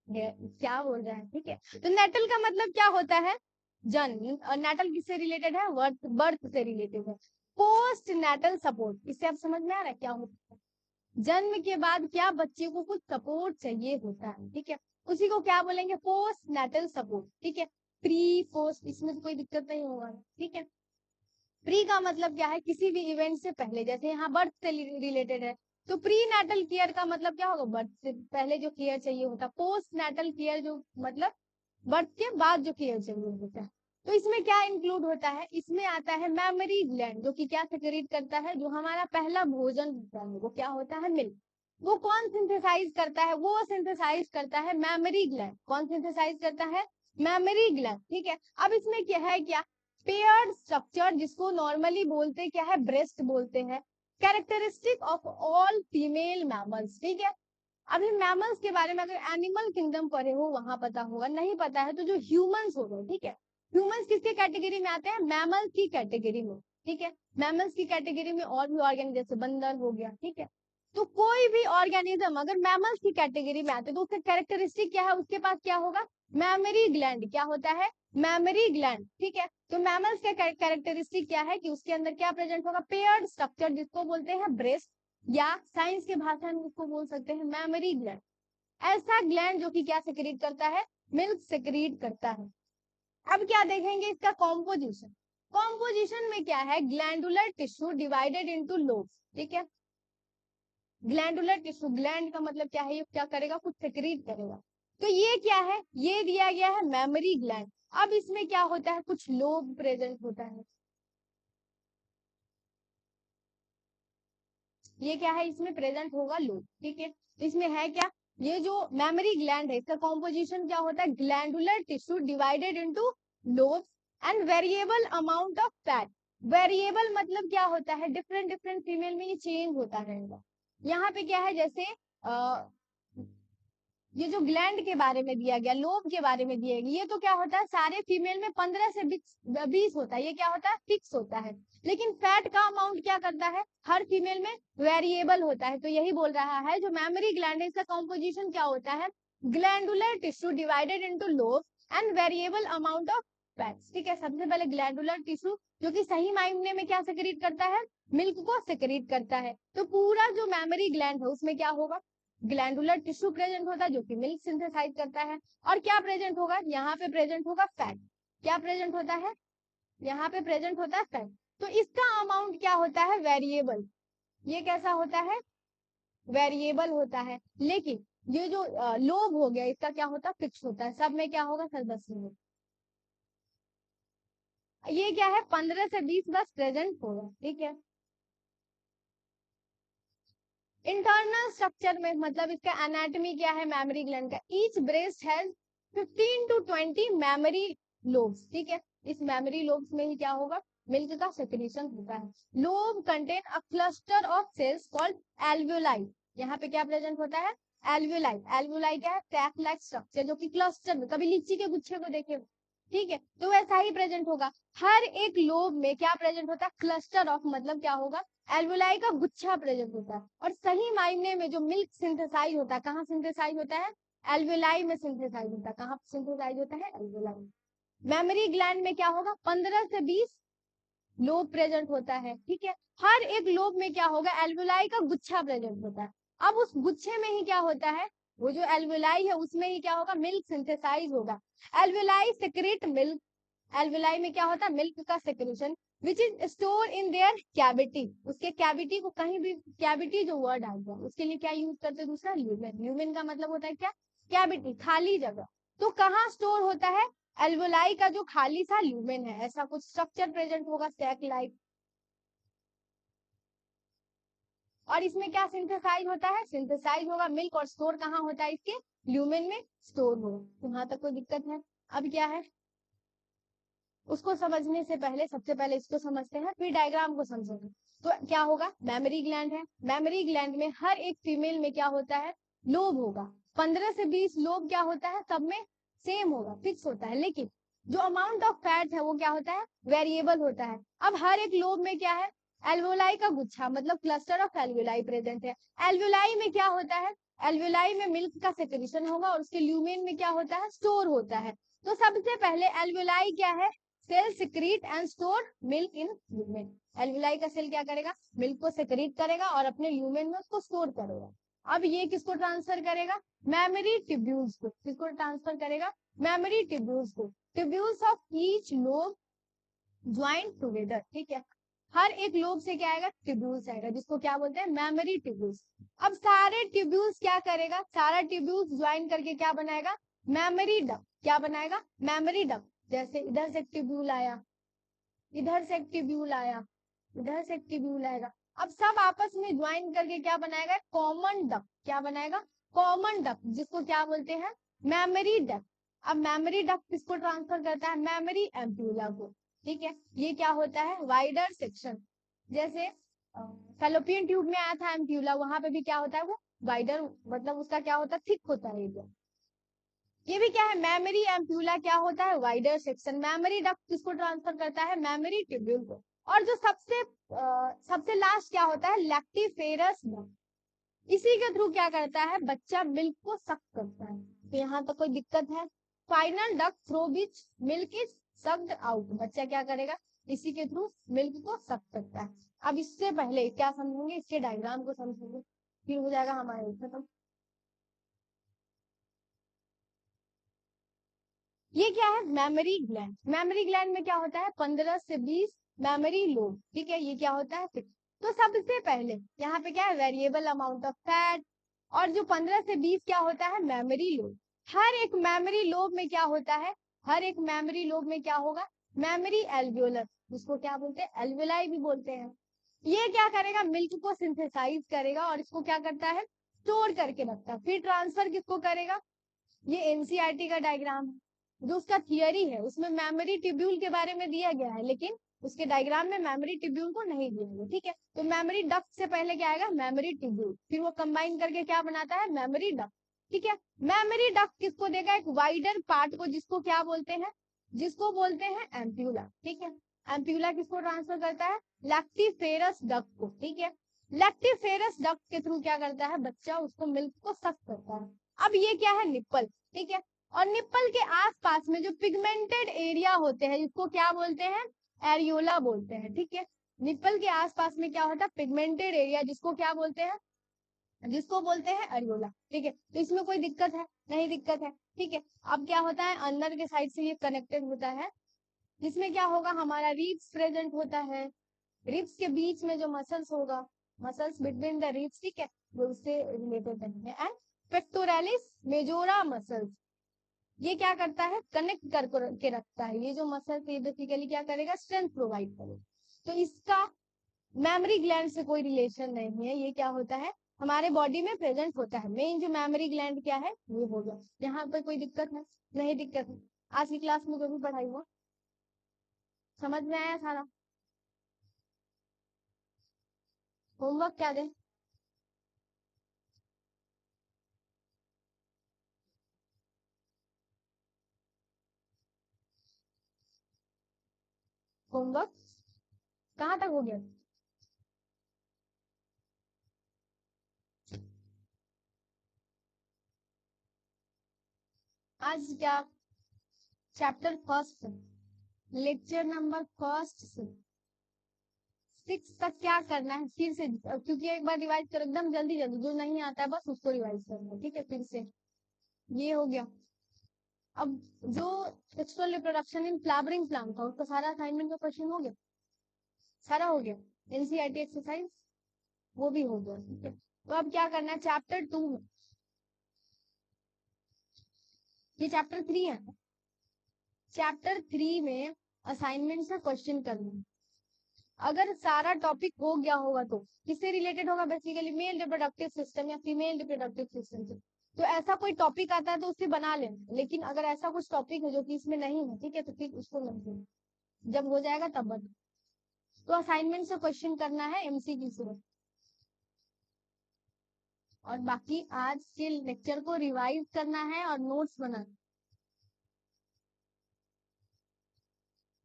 क्या बोल रहा है, ठीक है। तो नेटल का मतलब क्या होता है, जन्म, और नेटल किससे रिलेटेड है, बर्थ, बर्थ से रिलेटेड है। पोस्ट नेटल सपोर्ट, इससे आप समझ में आ रहा है क्या होता है, जन्म के बाद क्या बच्चे को कुछ सपोर्ट चाहिए होता है, ठीक है, उसी को क्या बोलेंगे, पोस्ट नेटल सपोर्ट, ठीक है। प्री पोस्ट इसमें तो कोई दिक्कत नहीं होगा, ठीक है। प्री का मतलब क्या है, किसी भी इवेंट से पहले, जैसे यहाँ बर्थ से रिलेटेड है, तो प्री नेटल केयर का मतलब क्या होगा, बर्थ से पहले जो केयर चाहिए होता है, पोस्ट नेटल केयर जो मतलब बर्थ के बाद जो केयर चाहिए होता है। तो इसमें क्या इंक्लूड होता है, इसमें आता है मेमोरी ग्लैंड, जो कि क्या सेक्रेट करता है, जो हमारा पहला भोजन होता है वो क्या होता है, मिल्क। वो कौन सिंथेसाइज करता है, वो सिंथेसाइज करता है मेमोरी ग्लैंड, कौन सिंथेसाइज करता है, मेमोरी ग्लैंड, ठीक है। अब इसमें क्या है, क्या पेयर्ड स्ट्रक्चर, जिसको नॉर्मली बोलते क्या है, ब्रेस्ट बोलते हैं, characteristic of all female mammals, ठीक है। अभी मैमल्स के बारे में अगर एनिमल किंगडम पढ़े हो वहां पता होगा, नहीं पता है तो जो ह्यूमंस हो गए, ठीक है, ह्यूमंस किसके कैटेगरी में आते हैं, मैमल की कैटेगरी में, ठीक है। मैमल्स की कैटेगरी में और भी ऑर्गेनिज्म जैसे बंदर हो गया, ठीक है। तो कोई भी ऑर्गेनिज्म अगर मैमल्स की कैटेगरी में आते तो उसका कैरेक्टरिस्टिक क्या है, उसके पास क्या होगा, मेमोरी ग्लैंड, क्या होता है, मेमोरी ग्लैंड, ठीक है। तो मैमल्स का कैरेक्टरिस्टिक क्या है कि उसके अंदर क्या प्रेजेंट होगा, पेयर्ड स्ट्रक्चर, जिसको बोलते हैं ब्रेस्ट, या साइंस के भाषा में उसको बोल सकते हैं मेमोरी ग्लैंड। ऐसा ग्लैंड जो कि क्या सेक्रेट करता है, मिल्क सेक्रेट करता है। अब क्या देखेंगे इसका कॉम्पोजिशन, कॉम्पोजिशन में क्या है, glandular tissue divided into lobes, ठीक है। ग्लैंडुलर टिश्यू, ग्लैंड का मतलब क्या है, ये क्या करेगा, कुछ सेक्रेट करेगा। तो ये क्या है, ये दिया गया है मेमोरी ग्लैंड। अब इसमें क्या होता है, कुछ लोब प्रेजेंट होता है, ये क्या है, इसमें प्रेजेंट होगा लोब, ठीक है। इसमें है क्या, ये जो मेमोरी ग्लैंड है इसका कॉम्पोजिशन क्या होता है, glandular tissue divided into lobes and variable amount of fat. Variable मतलब क्या होता है, डिफरेंट डिफरेंट फीमेल में ये चेंज होता रहेगा। यहाँ पे क्या है, जैसे ये जो ग्लैंड के बारे में दिया गया, लोब के बारे में दिया गया, ये तो क्या होता है, सारे फीमेल में 15 से 20 होता है, ये क्या होता है, फिक्स होता है। लेकिन फैट का अमाउंट क्या करता है, हर फीमेल में वेरिएबल होता है। तो यही बोल रहा है जो मेमोरी ग्लैंड है इसका कॉम्पोजिशन क्या होता है, glandular tissue divided into lobe and variable amount of fats, ठीक है। सबसे पहले ग्लैंडुलर टिश्यू जो कि सही मायने में क्या सेक्रेट करता है, मिल्क को सेक्रेट करता है। तो पूरा जो मेमोरी ग्लैंड है उसमें क्या होगा, ग्लैंडुलर टिश्यू प्रेजेंट होता है जो कि मिल्क सिंथेसाइज करता है, और क्या प्रेजेंट होगा, यहाँ पे प्रेजेंट होगा फैट, क्या प्रेजेंट होता है, यहाँ पे प्रेजेंट होता है फैट, तो इसका अमाउंट क्या होता है, वेरिएबल। ये कैसा होता है, वेरिएबल होता है। लेकिन ये जो लोब हो गया, इसका क्या होता है, फिक्स होता है। सब में क्या होगा सर, 10 में। ये क्या है, 15 से 20 बस प्रेजेंट होगा, ठीक है। इंटरनल स्ट्रक्चर में मतलब इसका एनाटॉमी क्या है, मेमोरी ग्लैंड का। Each breast has 15 to 20 memory lobes, ठीक है। इस मेमोरी लोब्स में ही क्या होगा, मिल्क का सेक्रेशन होता है। Lobe contain a cluster of cells called alveoli. यहाँ पे क्या प्रेजेंट होता है, एल्वियोलाई। एल्वियोलाई क्या है, ट्रैक लाइक स्ट्रक्चर, जो कि क्लस्टर में, कभी लीची के गुच्छे को देखे, ठीक है, तो वैसा ही प्रेजेंट होगा। हर एक लोब में क्या प्रेजेंट होता है, क्लस्टर ऑफ, मतलब क्या होगा, एल्वुलाई का गुच्छा प्रेजेंट होता है। और सही मायने में जो मिल्क सिंथेसाइज होता है, कहाँ सिंथेसाइज होता है, एल्वुलाई में सिंथेसाइज होता है। कहाँ सिंथेसाइज होता है, एल्वुलाई। मेमोरी ग्लैंड में क्या होगा, 15 से 20 लोब प्रेजेंट होता है, ठीक है। हर एक लोब में क्या होगा, एल्वुलाई का गुच्छा प्रेजेंट होता है। अब उस गुच्छे में ही क्या होता है, वो जो एल्वुलाई है उसमें ही क्या होगा, मिल्क सिंथेसाइज होगा। Alveoli secrete milk. एल्वुलाई में क्या होता है, मिल्क का secretion, which is store in their cavity. उसके कैविटी को कहीं भी, कैविटी जो वर्ड आ गया उसके लिए क्या यूज करते हैं, दूसरा ल्यूमेन। ल्यूमेन का मतलब होता है क्या, कैविटी, खाली जगह। तो कहाँ स्टोर होता है, एल्वुलाई का जो खाली सा ल्यूमेन है, ऐसा कुछ स्ट्रक्चर प्रेजेंट होगा सैक लाइक। और इसमें क्या सिंथेसाइज होता है, सिंथेसाइज होगा मिल्क, और स्टोर कहाँ होता है, इसके ल्यूमेन में स्टोर होगा। यहाँ तक कोई दिक्कत है। अब क्या है, उसको समझने से पहले सबसे पहले इसको समझते हैं, फिर डायग्राम को समझेंगे। तो क्या होगा, मेमोरी ग्लैंड है। मेमोरी ग्लैंड में हर एक फीमेल में क्या होता है, लोब होगा। 15 से 20 लोब क्या होता है, सब में सेम होगा, फिक्स होता है। लेकिन जो अमाउंट ऑफ फैट है वो क्या होता है, वेरिएबल होता है। अब हर एक लोब में क्या है, एल्वोलाई का गुच्छा, मतलब क्लस्टर ऑफ एल्वोलाई प्रेजेंट है। एल्वोलाई में क्या होता है, एल्वोलाई में मिल्क का सेक्रेशन होगा, और उसके ल्यूमेन में क्या होता है, स्टोर होता है। तो सबसे पहले एल्वोलाई क्या है, cell secrete and store milk in lumen. Alveoli का सेल क्या करेगा, मिल्क को सिक्रीट करेगा और अपने ल्यूमेन में उसको स्टोर करेगा। अब ये किसको ट्रांसफर करेगा, मेमोरी ट्यूब्यूल्स को। किसको ट्रांसफर करेगा, मेमोरी ट्यूब्यूल्स को। Tubules of each lobe join together, ठीक है। हर एक लोब से क्या आएगा, ट्यूब्यूल्स आएगा, जिसको क्या बोलते हैं, मेमोरी ट्यूब्यूल्स। अब सारे ट्यूब्यूल्स क्या करेगा, सारा ट्यूब्यूल्स ज्वाइन करके क्या बनाएगा, मेमोरी डक्ट। क्या बनाएगा, मेमोरी डक्ट। जैसे इधर से ट्यूब्यूल आया, इधर से ट्यूब्यूल आया, इधर से ट्यूब्यूल आएगा। अब सब आपस में ज्वाइन करके क्या बनाएगा, कॉमन डक्ट। क्या बनाएगा, कॉमन डक्ट, जिसको क्या बोलते हैं, मेमोरी डक्ट। अब मेमोरी डक्ट किसको ट्रांसफर करता है, मेमोरी एम्प्यूला को, ठीक है। ये क्या होता है, वाइडर सेक्शन। जैसे फैलोपियन ट्यूब में आया था एम्प्यूला, वहां पे भी क्या होता है, वो वाइडर, मतलब उसका क्या होता है, थिक होता है एरिया। ये भी क्या है, मेमोरी एम्प्यूला क्या होता है, वाइडर सेक्शन। मेमोरी डक्ट किसको ट्रांसफर करता है, मेमोरी ट्यूब्यूल को। और जो सबसे लास्ट क्या होता है, लैक्टिफेरस डक्ट। इसी के थ्रू क्या करता है, बच्चा मिल्क को सक करता है। तो यहाँ तक कोई दिक्कत है, final duct through which milk is sucked out. बच्चा क्या करेगा, इसी के थ्रू मिल्क को सक करता है। अब इससे पहले क्या समझेंगे, इसके डायग्राम को समझेंगे, फिर हो जाएगा हमारे खत्म। ये क्या है, मेमोरी ग्लैंड। मेमोरी ग्लैंड में क्या होता है, 15 से 20 मेमोरी लोब, ठीक है। ये क्या होता है, फिक्स। तो सबसे पहले यहाँ पे क्या है, वेरिएबल अमाउंट ऑफ फैट। और जो 15 से 20 क्या होता है, मेमोरी लोब। हर एक मेमोरी लोब में क्या होता है, हर एक मेमोरी लोब में क्या होगा, मेमोरी एल्वियोलर, जिसको क्या बोलते हैं, एल्वियोलाई भी बोलते हैं। ये क्या करेगा, मिल्क को सिंथेसाइज करेगा और इसको क्या करता है, स्टोर करके रखता है। फिर ट्रांसफर किसको करेगा, ये एनसीईआरटी का डायग्राम है। जो उसका थियरी है उसमें मेमोरी ट्यूब्यूल के बारे में दिया गया है, लेकिन उसके डायग्राम में मेमोरी ट्यूब्यूल को नहीं दिया गया, ठीक है। तो मेमोरी डक्ट से पहले क्या आएगा, मेमोरी ट्यूब्यूल, फिर वो कंबाइन करके क्या बनाता है, मेमोरी डक्ट, ठीक है। मेमोरी डक्ट किसको देगा, एक वाइडर पार्ट को, जिसको क्या बोलते हैं, जिसको बोलते हैं एम्प्यूला, ठीक है। एम्प्यूला किसको ट्रांसफर करता है, लैक्टिफेरस डक्ट को, ठीक है। लैक्टिफेरस डक्ट के थ्रू क्या करता है, बच्चा उसको मिल्क को सक करता है। अब ये क्या है, निप्पल, ठीक है। और निप्पल के आसपास में जो पिगमेंटेड एरिया होते हैं, इसको क्या बोलते हैं, एरियोला बोलते हैं, ठीक है। निप्पल के आसपास में क्या होता है, पिगमेंटेड एरिया, जिसको क्या बोलते हैं, जिसको बोलते हैं एरियोला, ठीक है। तो इसमें कोई दिक्कत है, नहीं दिक्कत है, ठीक है। अब क्या होता है, अंदर के साइड से ये कनेक्टेड होता है जिसमें क्या होगा, हमारा रिब्स प्रेजेंट होता है, रिब्स के बीच में जो मसल्स होगा, मसल्स बिटवीन द रिब्स, ठीक है, वो उससे रिलेटेड है। एंड पेक्टोरालिस मेजोरा मसल्स, ये क्या करता है, कनेक्ट कर के रखता है, ये जो मसल है बेसिकली क्या करेगा, स्ट्रेंथ प्रोवाइड करेगा। तो इसका मेमोरी ग्लैंड से कोई रिलेशन नहीं है, ये क्या होता है, हमारे बॉडी में प्रेजेंट होता है। मेन जो मेमोरी ग्लैंड क्या है, ये हो गया। यहाँ पर कोई दिक्कत है? नहीं दिक्कत है। आज की क्लास में जो भी पढ़ाई हुआ समझ में आया सारा? होमवर्क क्या दे? होमवर्क कहाँ तक हो गया? आज क्या chapter first, lecture number first से 6 तक क्या करना है फिर से, क्योंकि एक बार रिवाइज करो एकदम जल्दी जल्दी, जो नहीं आता है बस उसको रिवाइज करना है, ठीक है। फिर से ये हो गया। अब जो sexual reproduction in flowering plant था, उसका सारा असाइनमेंट का क्वेश्चन हो गया, सारा हो गया। एनसीईआरटी एक्सरसाइज वो भी हो गया, ठीक है। तो अब क्या करना है, चैप्टर 2 में, ये चैप्टर 3 है, चैप्टर 3 में असाइनमेंट से क्वेश्चन करना है। अगर सारा टॉपिक हो गया होगा तो किससे रिलेटेड होगा, बेसिकली मेल रिप्रोडक्टिव सिस्टम या फीमेल रिप्रोडक्टिव सिस्टम से। तो ऐसा कोई टॉपिक आता है तो उसे बना लेना, लेकिन अगर ऐसा कुछ टॉपिक है जो कि इसमें नहीं है, ठीक है, तो फिर उसको नहीं लेना, जब हो जाएगा तब बना। तो असाइनमेंट से क्वेश्चन करना है एमसीक्यू से। और बाकी आज के लेक्चर को रिवाइज करना है और नोट्स बनाना।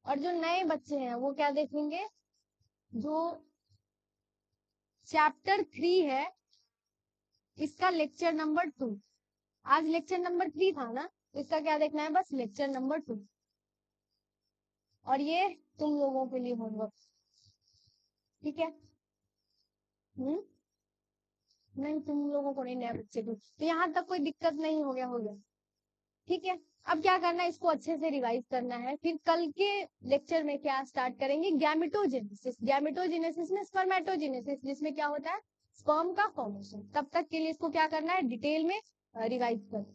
और जो नए बच्चे हैं वो क्या देखेंगे, जो चैप्टर 3 है इसका लेक्चर नंबर 2, आज लेक्चर नंबर 3 था ना, तो इसका क्या देखना है, बस लेक्चर नंबर 2। और ये तुम लोगों के लिए होमवर्क, ठीक है। हम्म, नहीं तुम लोगों को नहीं, नए बच्चे को। तो यहाँ तक कोई दिक्कत नहीं, हो गया हो गया, ठीक है। अब क्या करना है, इसको अच्छे से रिवाइज करना है। फिर कल के लेक्चर में क्या स्टार्ट करेंगे, गैमेटोजेनेसिस। गैमेटोजेनेसिस में स्पर्मेटोजेनेसिस, जिसमें क्या होता है, स्पर्म का फॉर्मेशन। तब तक के लिए इसको क्या करना है, डिटेल में रिवाइज करना।